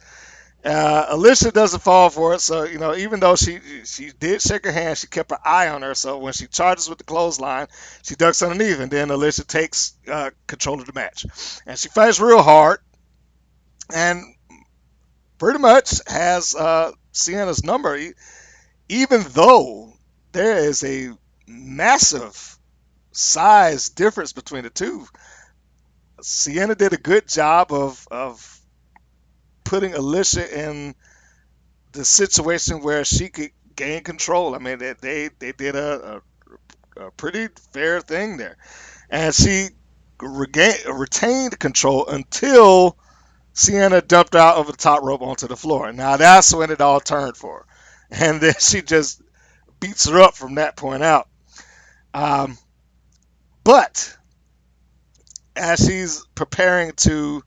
Alisha doesn't fall for it, so even though she did shake her hand, she kept her eye on her. So when she charges with the clothesline, she ducks underneath, and then Alisha takes control of the match, and she fights real hard, and pretty much has Sienna's number, even though there is a massive size difference between the two. Sienna did a good job of putting Alisha in the situation where she could gain control. I mean, they did a pretty fair thing there, and she retained control until Sienna dumped out over the top rope onto the floor. Now that's when it all turned for her, and then she just beats her up from that point out. But as she's preparing to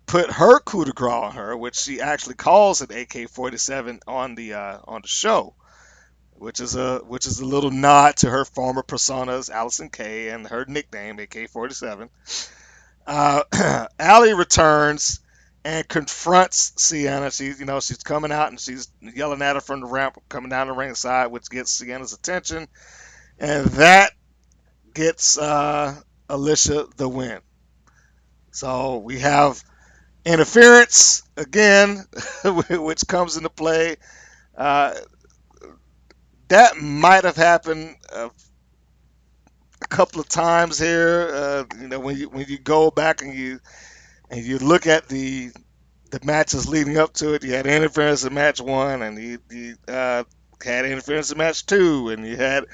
put her coup de grace on her, which she actually calls an AK-47 on the show, which is a little nod to her former personas, Allison Kay, and her nickname AK-47. Allie returns and confronts Sienna. She's coming out and she's yelling at her from the ramp, coming down the ringside, which gets Sienna's attention, and that gets Alisha the win. So we have Interference, again, which comes into play. Uh, that might have happened a couple of times here. When you go back and you look at the matches leading up to it, you had interference in match one, and you had interference in match two, and you had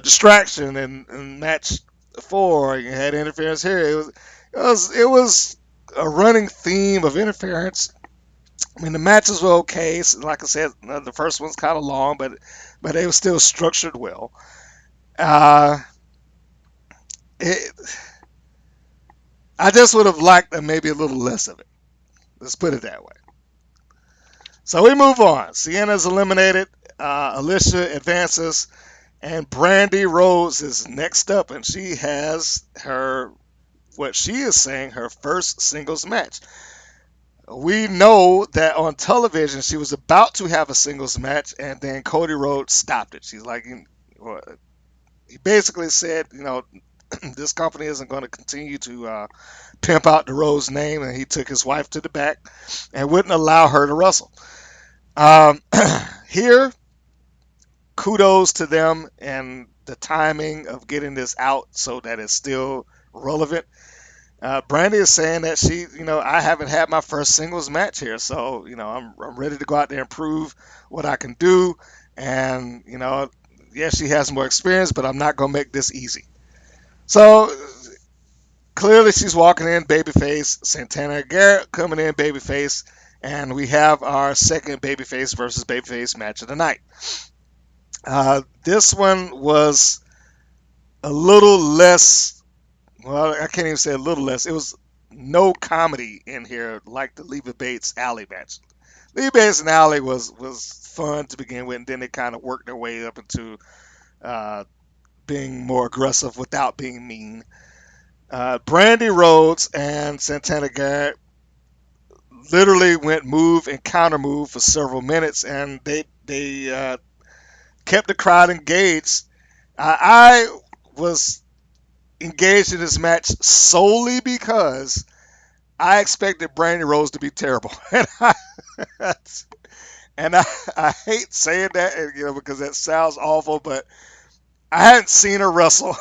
distraction in match four. You had interference here. It was a running theme of interference. I mean, the matches were okay. So like I said, the first one's kind of long, but they were still structured well. Uh, it, I just would have liked maybe a little less of it. Let's put it that way. So we move on. Sienna's eliminated. Alisha advances, and Brandi Rhodes is next up, and she has what she is saying, her first singles match. We know that on television she was about to have a singles match, and then Cody Rhodes stopped it. She's like, well, he basically said, this company isn't going to continue to pimp out the Rhodes name, and he took his wife to the back and wouldn't allow her to wrestle. Here, kudos to them and the timing of getting this out so that it's still relevant. Brandi is saying that I haven't had my first singles match here, so I'm ready to go out there and prove what I can do. And yes, she has more experience, but I'm not gonna make this easy. So clearly, she's walking in babyface. Santana and Garrett coming in babyface, and we have our second babyface versus babyface match of the night. This one was a little less. Well, I can't even say a little less. It was no comedy in here like the Leva Bates Allie match. Leva Bates and Allie was fun to begin with, and then they kind of worked their way up into being more aggressive without being mean. Brandi Rhodes and Santana Garrett literally went move and counter move for several minutes, and they kept the crowd engaged. I was engaged in this match solely because I expected Brandi Rhodes to be terrible, and I hate saying that, because that sounds awful, but I hadn't seen her wrestle.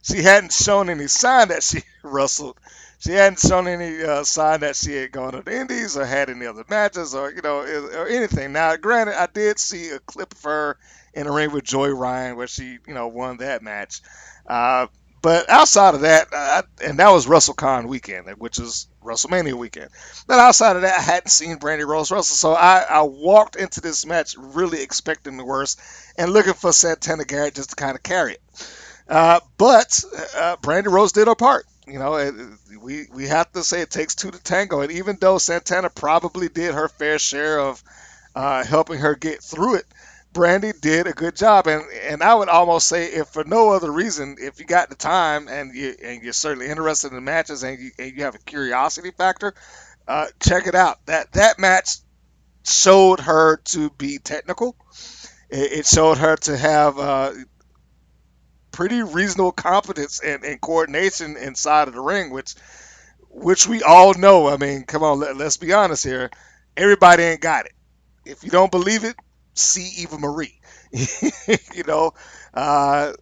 She hadn't shown any sign that she wrestled. She hadn't shown any sign that she had gone to the Indies or had any other matches or or anything. Now, granted, I did see a clip of her in a ring with Joy Ryan where she won that match. But outside of that, and that was WrestleCon weekend, which is WrestleMania weekend. But outside of that, I hadn't seen Brandi Rhodes wrestle, so I walked into this match really expecting the worst and looking for Santana Garrett just to kind of carry it. But Brandi Rhodes did her part. We have to say it takes two to tango, and even though Santana probably did her fair share of helping her get through it, Brandi did a good job, and I would almost say, if for no other reason, if you got the time and you're certainly interested in the matches and you have a curiosity factor, check it out. That match showed her to be technical. It showed her to have pretty reasonable competence and coordination inside of the ring, which we all know. I mean, come on, let's be honest here. Everybody ain't got it. If you don't believe it, see Eva Marie.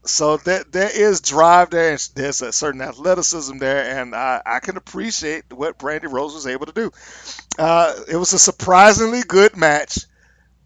So there is drive there, and there's a certain athleticism there, and I can appreciate what Brandi Rhodes was able to do. It was a surprisingly good match,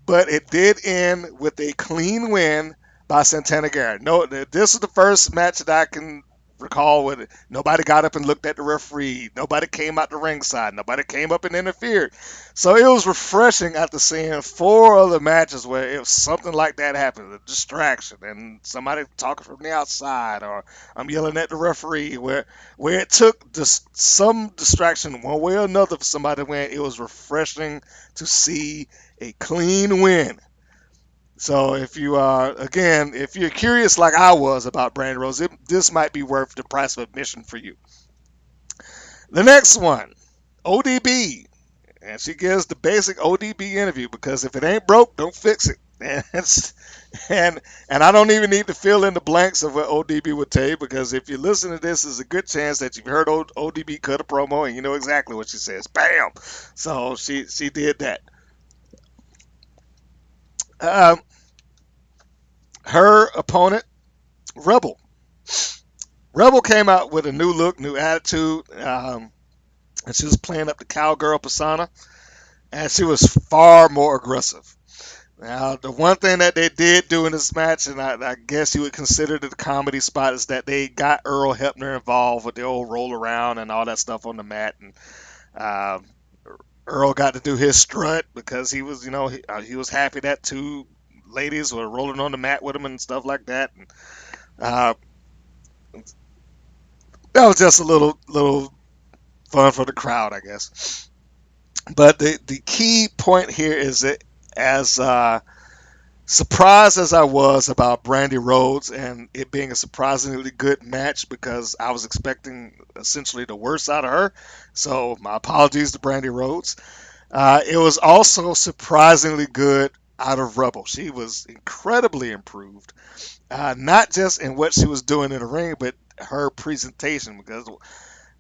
but it did end with a clean win by Santana Garrett. No, this is the first match that I can recall where nobody got up and looked at the referee. Nobody came out the ringside. Nobody came up and interfered. So it was refreshing after seeing 4 other matches where if something like that happened, a distraction, and somebody talking from the outside, or I'm yelling at the referee, where it took some distraction one way or another for somebody to win. It was refreshing to see a clean win. So if you're curious like I was about Brandi Rhodes, this might be worth the price of admission for you. The next one, ODB. And she gives the basic ODB interview, because if it ain't broke, don't fix it. And and I don't even need to fill in the blanks of what ODB would tell you, because if you listen to this, there's a good chance that you've heard ODB cut a promo and you know exactly what she says. Bam! So she did that. Um, Her opponent, Rebel. Rebel came out with a new look, new attitude, and she was playing up the cowgirl persona, and she was far more aggressive. Now, the one thing that they did do in this match, and I guess you would consider it the comedy spot, is that they got Earl Hebner involved with the old roll around and all that stuff on the mat, and um, Earl got to do his strut because he was, he was happy that two ladies were rolling on the mat with him and stuff like that. And uh, that was just a little fun for the crowd, I guess. But the key point here is that as surprised as I was about Brandi Rhodes and it being a surprisingly good match, because I was expecting essentially the worst out of her. So my apologies to Brandi Rhodes. It was also surprisingly good out of Rebel. She was incredibly improved, not just in what she was doing in the ring, but her presentation. Because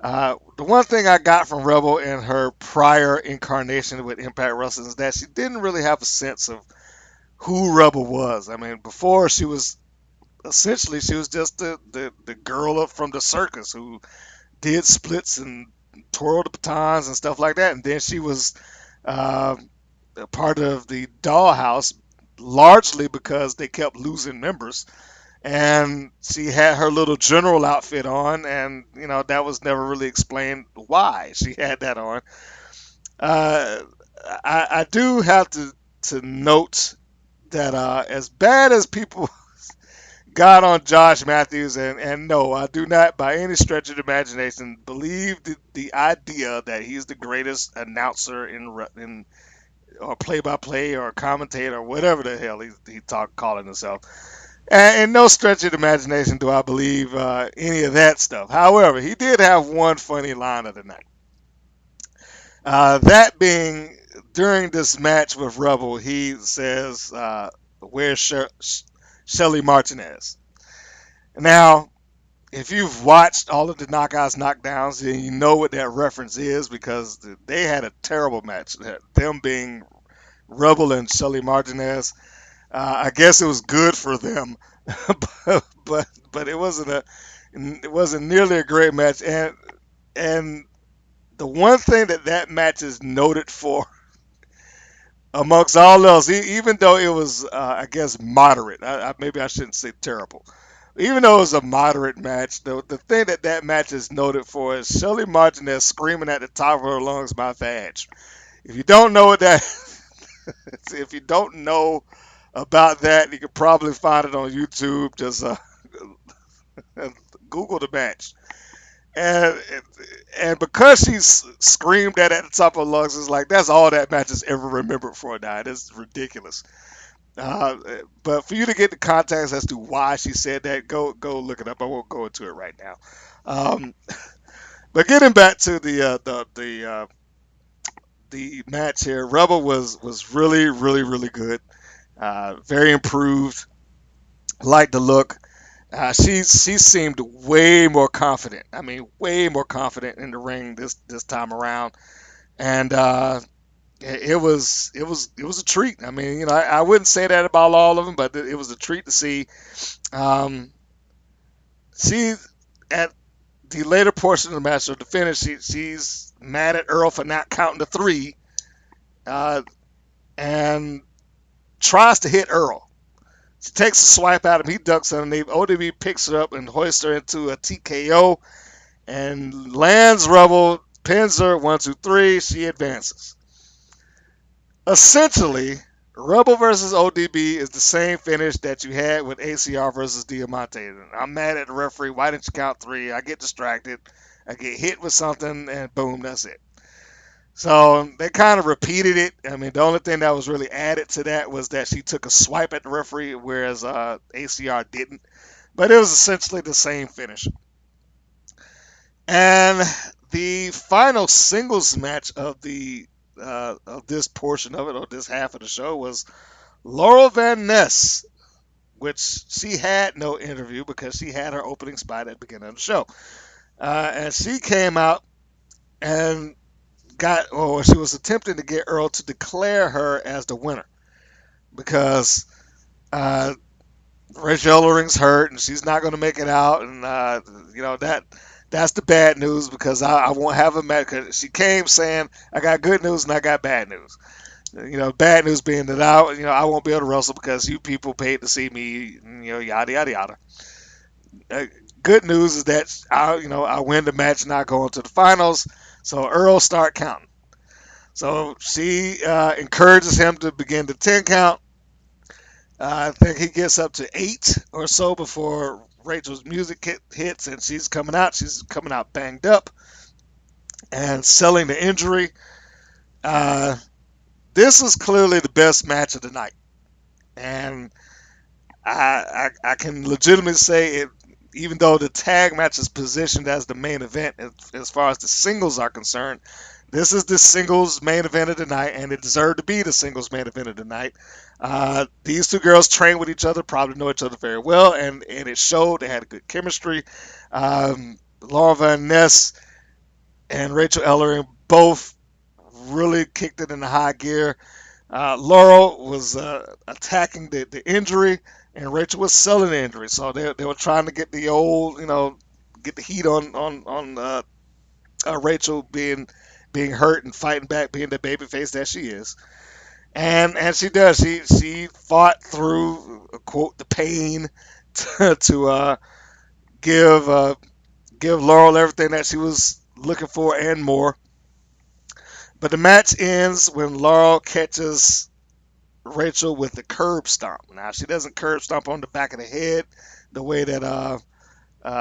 the one thing I got from Rebel in her prior incarnation with Impact Wrestling is that she didn't really have a sense of who Rebel was. I mean, before she was essentially she was just the girl up from the circus who did splits and twirled the batons and stuff like that. And then she was uh, a part of the Dollhouse largely because they kept losing members. And she had her little general outfit on, and that was never really explained why she had that on. Uh, I do have to note that as bad as people got on Josh Matthews, and no, I do not by any stretch of the imagination believe the idea that he's the greatest announcer in or play-by-play or commentator or whatever the hell he calling himself. And in no stretch of the imagination do I believe any of that stuff. However, he did have one funny line of the night. That being, during this match with Rebel, he says, "Where's Shelly Martinez?" Now, if you've watched all of the Knockouts Knockdowns, then you know what that reference is, because they had a terrible match. Them being Rebel and Shelly Martinez. I guess it was good for them, but it wasn't nearly a great match. And the one thing that match is noted for, amongst all else, even though it was I guess moderate, maybe I shouldn't say terrible. Even though it was a moderate match, the thing that match is noted for is Shelly Martinez screaming at the top of her lungs, "My Vag." If you don't know what that, if you don't know about that, you can probably find it on YouTube. Just Google the match, and and because she screamed that at the top of her lungs, it's like that's all that match is ever remembered for now. It's ridiculous. Uh, but for you to get the context as to why she said that, go look it up. I won't go into it right now. Um, but getting back to the match here, Rebel was really good. Very improved. Liked the look. She seemed way more confident. I mean, way more confident in the ring this time around, and it was a treat. I mean, I wouldn't say that about all of them, but it was a treat to see. Um, she at the later portion of the match, or the finish, she's mad at Earl for not counting the three, uh, and tries to hit Earl. She takes a swipe at him. He ducks underneath. ODB picks her up and hoists her into a TKO and lands Rebel, pins her 1, 2, 3. She advances. Essentially, Rebel versus ODB is the same finish that you had with ACR versus Diamante. I'm mad at the referee. Why didn't you count three? I get distracted. I get hit with something, and boom, that's it. So they kind of repeated it. I mean, the only thing that was really added to that was that she took a swipe at the referee, whereas ACR didn't. But it was essentially the same finish. And the final singles match of this portion of it, or this half of the show, was Laurel Van Ness, which she had no interview because she had her opening spot at the beginning of the show. And she came out and she was attempting to get Earl to declare her as the winner because Rachel Ellering's hurt and she's not going to make it out, and that's the bad news because I won't have a match. Cause she came saying I got good news and I got bad news. Bad news being that I won't be able to wrestle because you people paid to see me. Yada yada yada. Good news is that I win the match and I go into the finals. So Earl start counting. So she encourages him to begin the 10 count. I think he gets up to 8 or so before Rachel's music hits, and she's coming out. She's coming out banged up and selling the injury. This is clearly the best match of the night, and I can legitimately say it. Even though the tag match is positioned as the main event, as far as the singles are concerned, this is the singles main event of the night, and it deserved to be the singles main event of the night. These two girls train with each other, probably know each other very well, and it showed. They had a good chemistry. Laurel Van Ness and Rachel Ellering both really kicked it into high gear. Laurel was attacking the injury, and Rachel was selling the injury. So they were trying to get the old, get the heat on Rachel being hurt and fighting back, being the babyface that she is. And she does. She fought through, quote, the pain to give Laurel everything that she was looking for and more. But the match ends when Laurel catches Rachel with the curb stomp. Now, she doesn't curb stomp on the back of the head the way that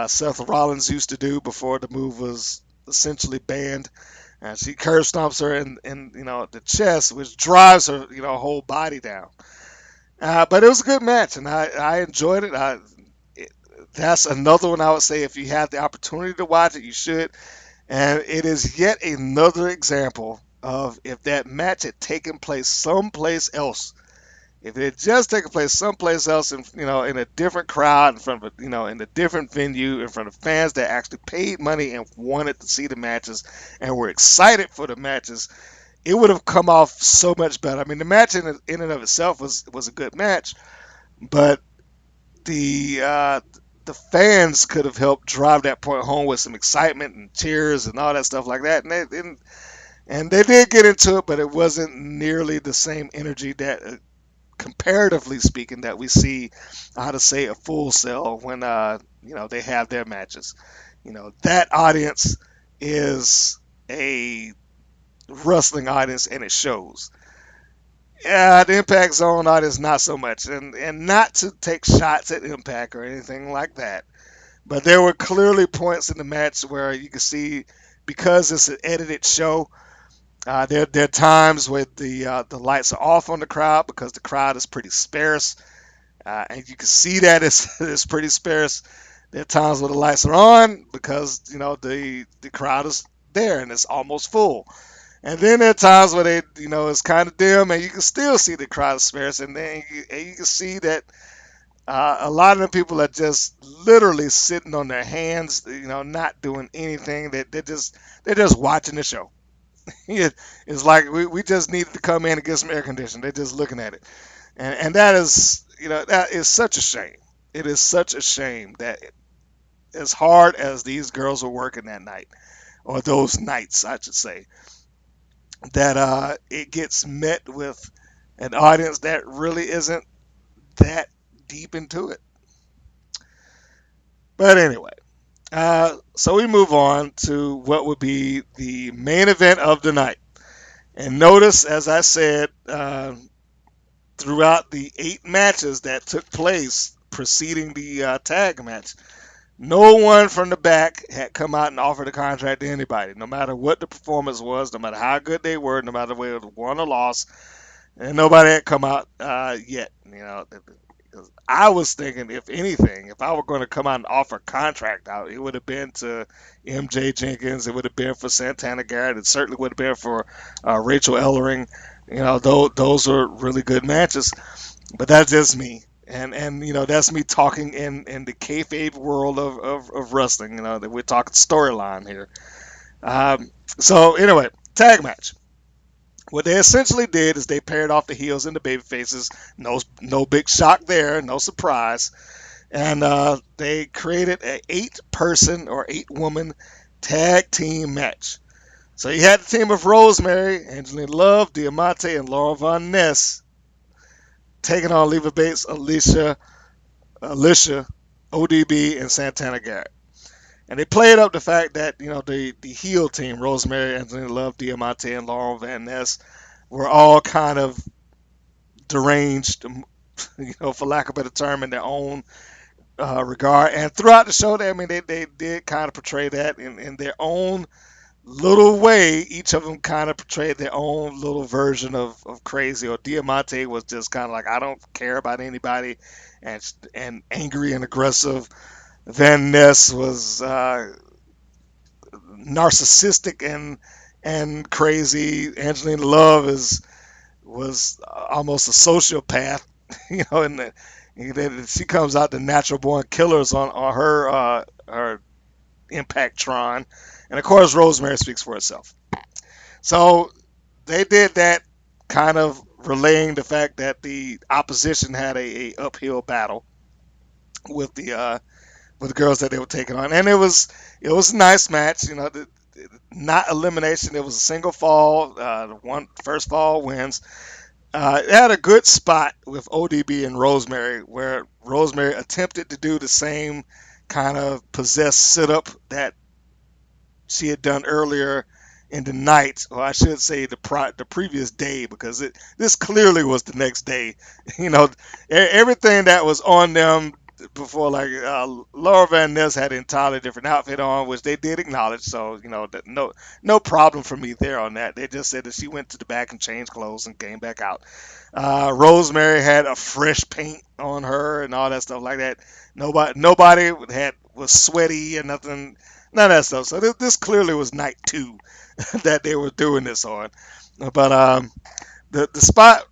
Seth Rollins used to do before the move was essentially banned. And she curb stomps her in the chest, which drives her whole body down. But it was a good match, and I enjoyed it. That's another one I would say if you have the opportunity to watch it, you should. And it is yet another example of if that match had taken place someplace else, if it had just taken place someplace else in a different crowd, in front of in a different venue, in front of fans that actually paid money and wanted to see the matches and were excited for the matches, it would have come off so much better. I mean, the match in and of itself was a good match, but the fans could have helped drive that point home with some excitement and cheers and all that stuff like that. And they did get into it, but it wasn't nearly the same energy that, comparatively speaking, that we see out of, say, a Full Sail when they have their matches. That audience is a wrestling audience, and it shows. Yeah, the Impact Zone audience, not so much. And not to take shots at Impact or anything like that. But there were clearly points in the match where you could see, because it's an edited show, there are times where the lights are off on the crowd because the crowd is pretty sparse. And you can see that it's pretty sparse. There are times where the lights are on because, the crowd is there and it's almost full. And then there are times where it's kind of dim and you can still see the crowd is sparse. And then you can see that a lot of the people are just literally sitting on their hands, not doing anything. They're just watching the show. It's like we just needed to come in and get some air conditioning. They're just looking at it. And that is, that is such a shame. It is such a shame that as hard as these girls were working that night, or those nights, I should say, that it gets met with an audience that really isn't that deep into it. But anyway, so we move on to what would be the main event of the night. And notice, as I said, throughout the 8 matches that took place preceding the tag match, no one from the back had come out and offered a contract to anybody, no matter what the performance was, no matter how good they were, no matter whether it was won or lost, and nobody had come out yet. I was thinking, if anything, if I were going to come out and offer a contract out, it would have been to MJ Jenkins, it would have been for Santana Garrett, it certainly would have been for Rachel Ellering. Those were really good matches. But that's just me. And that's me talking in the kayfabe world of wrestling. That we're talking storyline here. So anyway, tag match. What they essentially did is they paired off the heels and the baby faces. No big shock there, no surprise. And they created an 8-person or 8-woman tag team match. So you had the team of Rosemary, Angelina Love, Diamante, and Laurel Von Ness taking on Leva Bates, Alisha, ODB, and Santana Garrett. And they played up the fact that the heel team, Rosemary, Angelina Love, Diamante, and Laurel Van Ness, were all kind of deranged, for lack of a better term, in their own regard. And throughout the show, they did kind of portray that in their own little way. Each of them kind of portrayed their own little version of crazy. Or Diamante was just kind of like, I don't care about anybody, and angry and aggressive. Van Ness was narcissistic and crazy. Angelina Love was almost a sociopath, and she comes out the natural born killers on her Impactron, and of course Rosemary speaks for herself. So they did that, kind of relaying the fact that the opposition had a uphill battle with the girls that they were taking on, and it was a nice match. Not elimination. It was a single fall. The one first fall wins. It had a good spot with ODB and Rosemary, where Rosemary attempted to do the same kind of possessed sit up that she had done earlier in the night, or I should say the previous day, because this clearly was the next day. Everything that was on them before, like Laura Van Ness had an entirely different outfit on, which they did acknowledge. So that no problem for me there on that. They just said that she went to the back and changed clothes and came back out. Rosemary had a fresh paint on her and all that stuff like that. Nobody was sweaty and nothing, none of that stuff. So this clearly was night 2 that they were doing this on. But the spot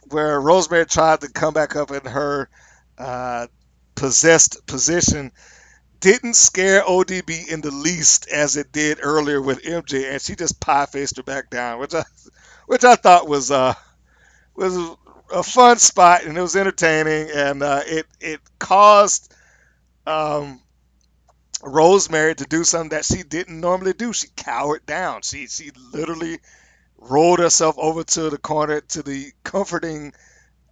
where Rosemary tried to come back up in her uh, possessed position didn't scare ODB in the least as it did earlier with MJ, and she just pie faced her back down, which I thought was a fun spot, and it was entertaining, and it caused um, Rosemary to do something that she didn't normally do. She cowered down. She literally rolled herself over to the corner to the comforting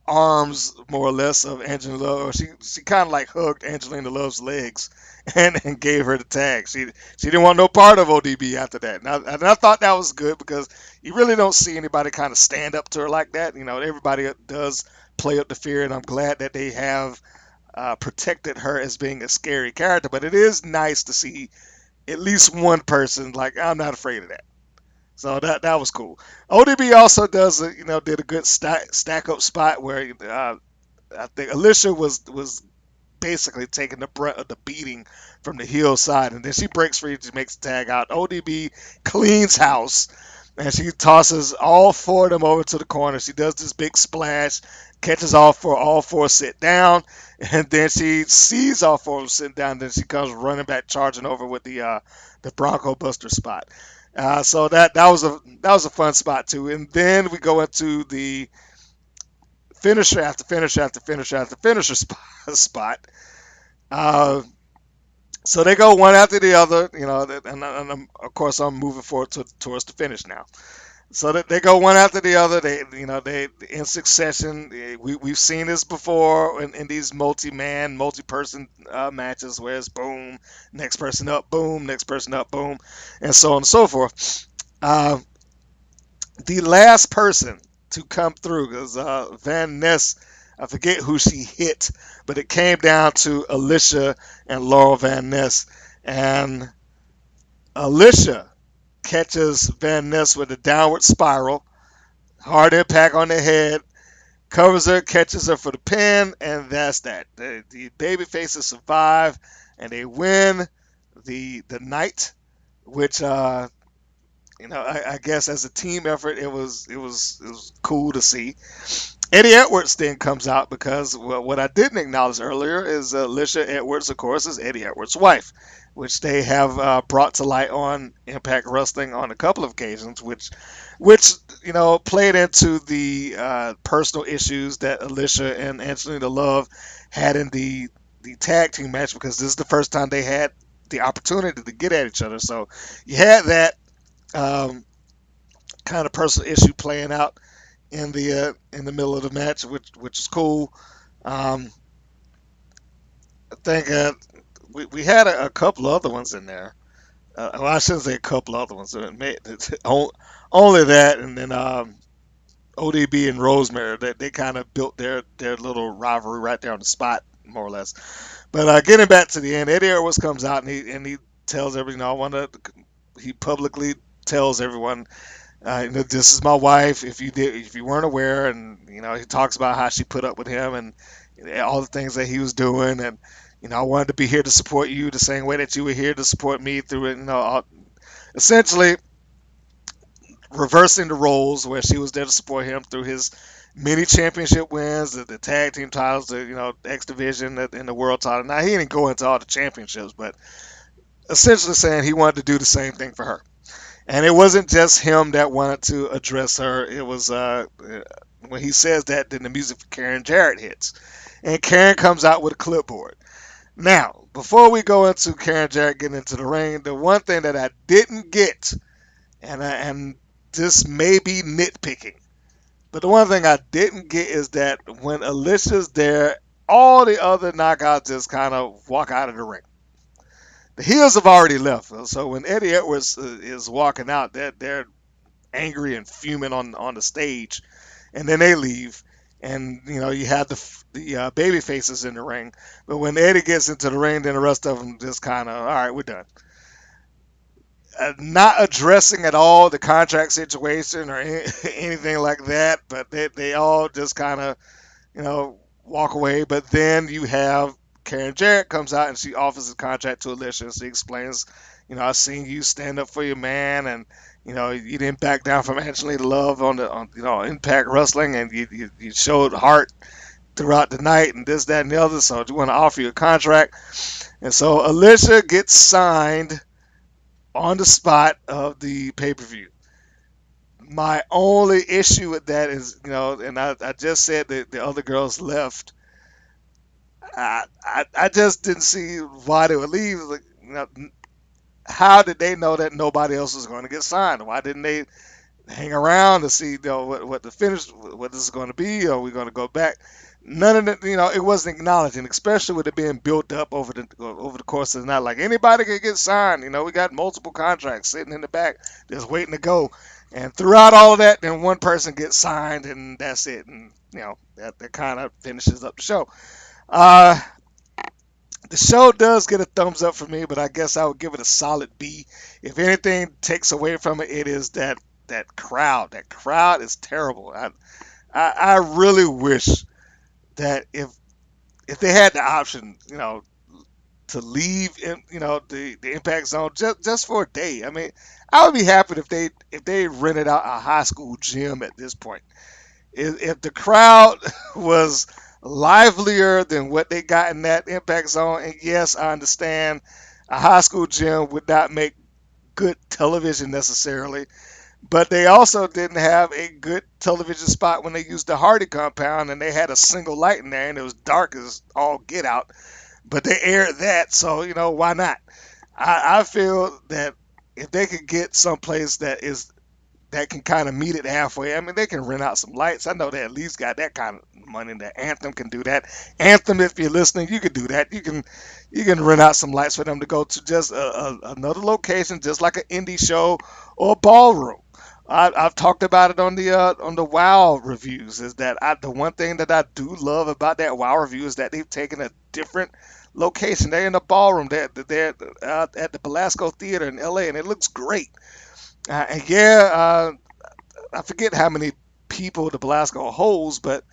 arms, more or less, of Angelina Love. She kind of like hugged Angelina Love's legs and gave her the tag. She didn't want no part of ODB after that. And I thought that was good, because you really don't see anybody kind of stand up to her like that. Everybody does play up the fear, and I'm glad that they have protected her as being a scary character. But it is nice to see at least one person like, I'm not afraid of that. So that was cool. ODB also did a good stack up spot where I think Alisha was basically taking the brunt of the beating from the heel side, and then she breaks free, she makes the tag out. ODB cleans house, and she tosses all 4 of them over to the corner. She does this big splash, catches all four sit down, and then she sees all 4 of them sitting down. Then she comes running back, charging over with the Bronco Buster spot. So that was a fun spot too. And then we go into the finisher after finisher after finisher after finisher spot. Uh, so they go one after the other, and of course I'm moving forward towards the finish now. So that they go one after the other. They in succession. We've seen this before in these multi-person matches, where it's boom, next person up, boom, next person up, boom, and so on and so forth. Uh, the last person to come through, because Van Ness, I forget who she hit, but it came down to Alisha and Laurel Van Ness, and Alisha catches Van Ness with a downward spiral, hard impact on the head, covers her, catches her for the pin, and that's that. The baby faces survive, and they win the night, which I guess as a team effort, it was cool to see. Eddie Edwards then comes out because, well, what I didn't acknowledge earlier is Alisha Edwards, of course, is Eddie Edwards' wife, which they have brought to light on Impact Wrestling on a couple of occasions, which played into the personal issues that Alisha and Angelina Love had in the tag team match, because this is the first time they had the opportunity to get at each other. So you had that um, kind of personal issue playing out in the middle of the match, which is cool. Um, I think we had a couple other ones in there. Well, I shouldn't say a couple other ones. Only that, and then ODB and Rosemary. They kind of built their little rivalry right there on the spot, more or less. But getting back to the end, Eddie Edwards comes out and he tells everyone, he publicly tells everyone, this is my wife. If you weren't aware, and he talks about how she put up with him and all the things that he was doing, and I wanted to be here to support you the same way that you were here to support me through it. Essentially reversing the roles, where she was there to support him through his many championship wins, the tag team titles, the X Division, and the world title. Now he didn't go into all the championships, but essentially saying he wanted to do the same thing for her. And it wasn't just him that wanted to address her. It was when he says that, then the music for Karen Jarrett hits. And Karen comes out with a clipboard. Now, before we go into Karen Jarrett getting into the ring, the one thing that I didn't get, and this may be nitpicking, but the one thing I didn't get is that when Alicia's there, all the other knockouts just kind of walk out of the ring. The heels have already left, so when Eddie Edwards is walking out, they're angry and fuming on the stage, and then they leave, and you have the baby faces in the ring. But when Eddie gets into the ring, then the rest of them just kind of, all right, we're done. Not addressing at all the contract situation or anything like that, but they all just kind of walk away. But then you have Karen Jarrett comes out and she offers a contract to Alisha, and she explains, I've seen you stand up for your man, and you didn't back down from Angelina Love on Impact Wrestling, and you showed heart throughout the night, and this, that, and the other. So I want to offer you a contract, and so Alisha gets signed on the spot of the pay-per-view. My only issue with that is, and I just said that the other girls left. I just didn't see why they would leave. Like, how did they know that nobody else was going to get signed? Why didn't they hang around to see what the finish, what this is going to be? Are we going to go back? None of it, it wasn't acknowledging, especially with it being built up over the course of the night. Like, anybody could get signed. We got multiple contracts sitting in the back just waiting to go. And throughout all of that, then one person gets signed, and that's it. And that kind of finishes up the show. The show does get a thumbs up for me, but I guess I would give it a solid B. If anything takes away from it, it is that crowd. That crowd is terrible. I really wish that if they had the option, to leave in, the Impact Zone just for a day. I mean, I would be happy if they rented out a high school gym at this point. If the crowd was livelier than what they got in that Impact Zone, and yes, I understand a high school gym would not make good television necessarily, but they also didn't have a good television spot when they used the Hardy compound, and they had a single light in there, and it was dark as all get out. But they aired that, so why not? I feel that if they could get someplace that can kind of meet it halfway. I mean, they can rent out some lights. I know they at least got that kind of money. That Anthem can do that. Anthem, if you're listening, you can do that. You can rent out some lights for them to go to just another location, just like an indie show or a ballroom. I've talked about it on the WoW reviews. Is that the one thing that I do love about that WoW review is that they've taken a different location. They're in a ballroom. They're at the Belasco Theater in LA, and it looks great. I forget how many people the Belasco holds, but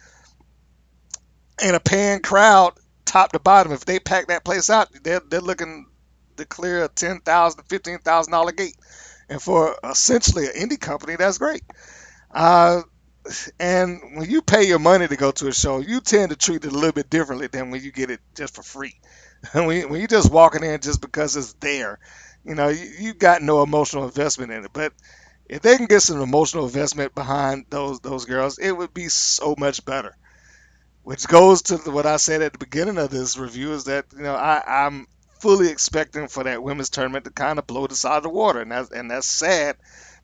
in a paying crowd, top to bottom, if they pack that place out, they're looking to clear a $10,000, $15,000 gate. And for essentially an indie company, that's great. Uh, and when you pay your money to go to a show, you tend to treat it a little bit differently than when you get it just for free. When you're just walking in just because it's there, you got no emotional investment in it. But if they can get some emotional investment behind those girls, it would be so much better. Which goes to what I said at the beginning of this review is that I'm fully expecting for that women's tournament to kind of blow this out of the water, and that's sad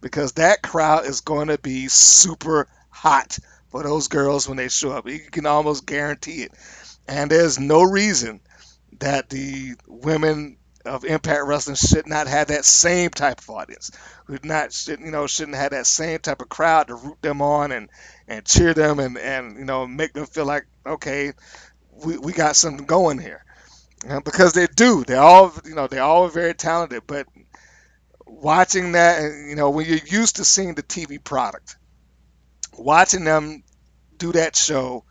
because that crowd is going to be super hot for those girls when they show up. You can almost guarantee it, and there's no reason that the women of Impact Wrestling should not have that same type of audience. Shouldn't have that same type of crowd to root them on and cheer them and make them feel like, okay, we got something going here. Because they do. They're all very talented, but watching that, when you're used to seeing the TV product, watching them do that show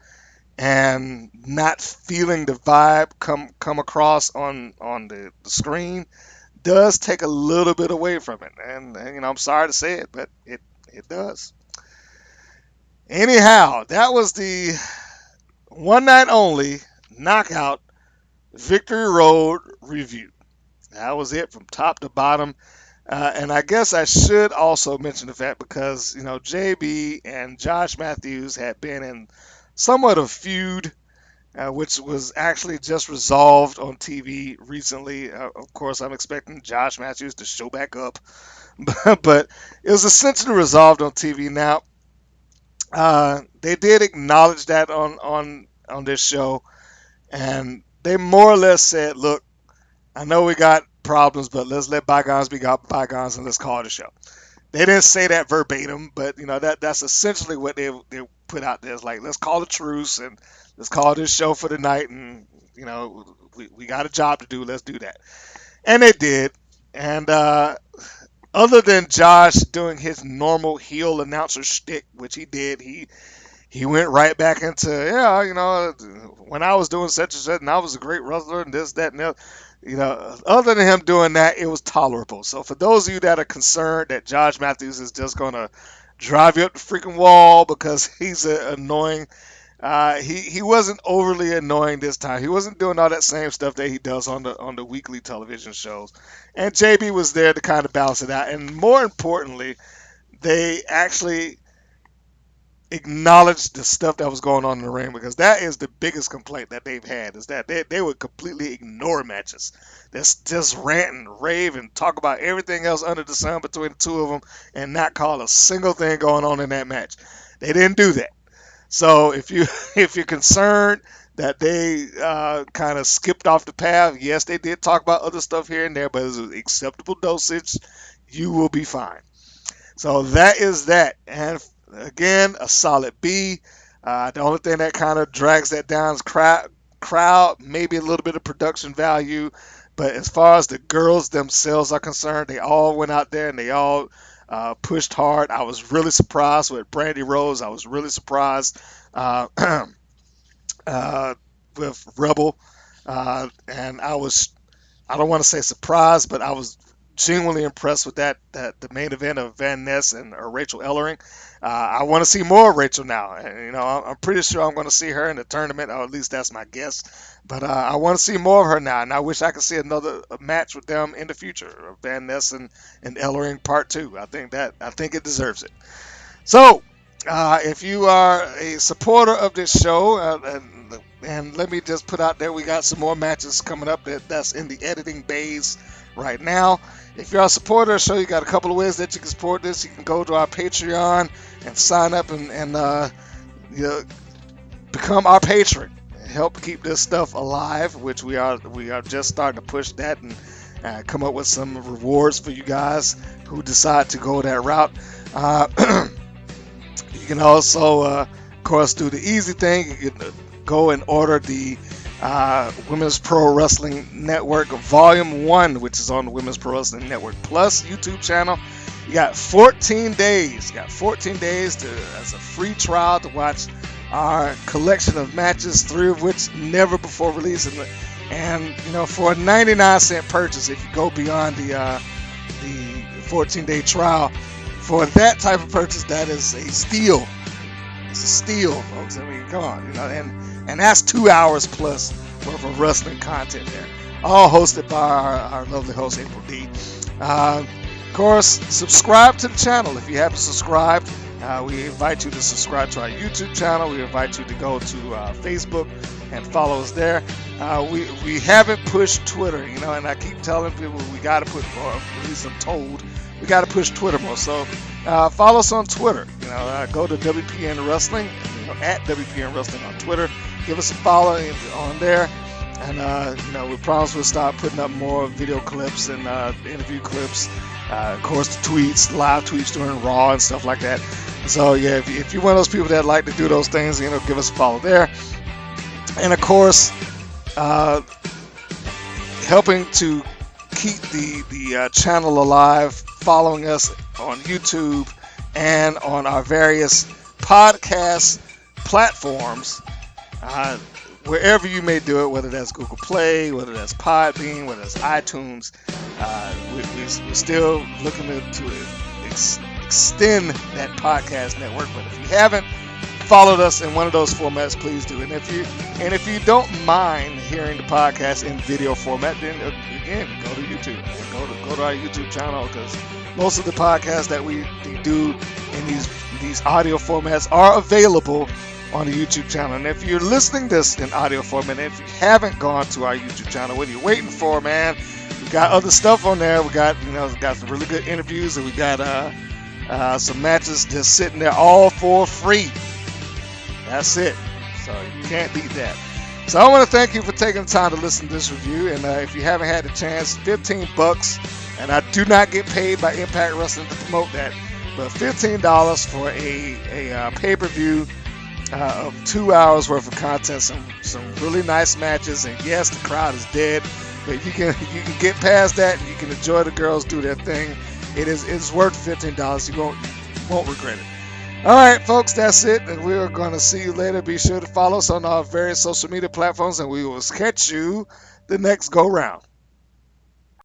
and not feeling the vibe come across on the screen does take a little bit away from it. And I'm sorry to say it, but it does. Anyhow, that was the one night only Knockout Victory Road review. That was it from top to bottom. And I guess I should also mention the fact because, JB and Josh Matthews had been in somewhat of feud, which was actually just resolved on TV recently. Of course, I'm expecting Josh Matthews to show back up, but it was essentially resolved on TV now. They did acknowledge that on this show, and they more or less said, look, I know we got problems, but let's let bygones be bygones and let's call it a show. They didn't say that verbatim, but that's essentially what they put out there. It's like, let's call a truce and let's call this show for the night, and we got a job to do. Let's do that. And they did. And other than Josh doing his normal heel announcer shtick, which he did, he went right back into, when I was doing such and such, and I was a great wrestler, and this, that, and the other. Other than him doing that, it was tolerable. So for those of you that are concerned that Josh Matthews is just going to drive you up the freaking wall because he's annoying, he wasn't overly annoying this time. He wasn't doing all that same stuff that he does on the weekly television shows. And JB was there to kind of balance it out. And more importantly, they actually acknowledge the stuff that was going on in the ring, because that is the biggest complaint that they've had, is that they would completely ignore matches. That's just rant and rave and talk about everything else under the sun between the two of them and not call a single thing going on in that match. They didn't do that. So if you're concerned that they kind of skipped off the path, yes, they did talk about other stuff here and there, but it was an acceptable dosage. You will be fine. So that is that. And again, a solid B. The only thing that kind of drags that down is crowd, maybe a little bit of production value. But as far as the girls themselves are concerned, they all went out there and they all pushed hard. I was really surprised with Brandi Rhodes. I was really surprised with Rebel. And I don't want to say surprised, but I was genuinely impressed with the main event of Van Ness and Rachel Ellering. I want to see more of Rachel now, and I'm pretty sure I'm going to see her in the tournament, or at least that's my guess. But I want to see more of her now, and I wish I could see another match with them in the future, Van Ness and Ellering Part 2. I think it deserves it. So, if you are a supporter of this show, and let me just put out there, we got some more matches coming up that's in the editing bays right now. If you're a supporter of the show, you got a couple of ways that you can support this. You can go to our Patreon and sign up and become our patron. Help keep this stuff alive, which we are just starting to push that and come up with some rewards for you guys who decide to go that route. You can also, of course, do the easy thing. You can go and order the Women's Pro Wrestling Network Volume 1, which is on the Women's Pro Wrestling Network Plus YouTube channel. You got 14 days. You got 14 days as a free trial to watch our collection of matches, 3 of which never before released. And for a 99-cent purchase, if you go beyond the 14-day trial. For that type of purchase, that is a steal. It's a steal, folks. I mean, come on, and that's 2 hours plus worth of wrestling content there. All hosted by our lovely host, April D. Of course, subscribe to the channel if you haven't subscribed. We invite you to subscribe to our YouTube channel. We invite you to go to Facebook and follow us there. We haven't pushed Twitter, and I keep telling people we got to put, or at least I'm told, we got to push Twitter more. So follow us on Twitter. Go to WPN Wrestling, at WPN Wrestling on Twitter. Give us a follow on there. And, we promise we'll start putting up more video clips and interview clips. Of course, the tweets, live tweets during Raw and stuff like that. So, yeah, if you're one of those people that like to do those things, give us a follow there. And, of course, helping to keep the channel alive, following us on YouTube and on our various podcast platforms. Wherever you may do it, whether that's Google Play, whether that's Podbean, whether that's iTunes, we're still looking to extend that podcast network. But if you haven't followed us in one of those formats, please do. And if you don't mind hearing the podcast in video format, then again, go to YouTube. Go to our YouTube channel, because most of the podcasts that we do in these audio formats are available on the YouTube channel. And if you're listening this in audio format, and if you haven't gone to our YouTube channel, what are you waiting for, man? We got other stuff on there. We got some really good interviews, and we got some matches just sitting there all for free. That's it. So you can't beat that. So I want to thank you for taking the time to listen to this review. And if you haven't had the chance, $15, and I do not get paid by Impact Wrestling to promote that, but $15 for a pay-per-view of 2 hours worth of content, some really nice matches, and yes, the crowd is dead, but you can get past that and you can enjoy the girls do their thing. It's worth $15. You won't regret it. All right, folks, that's it, and we are going to see you later. Be sure to follow us on our various social media platforms, and we will catch you the next go round.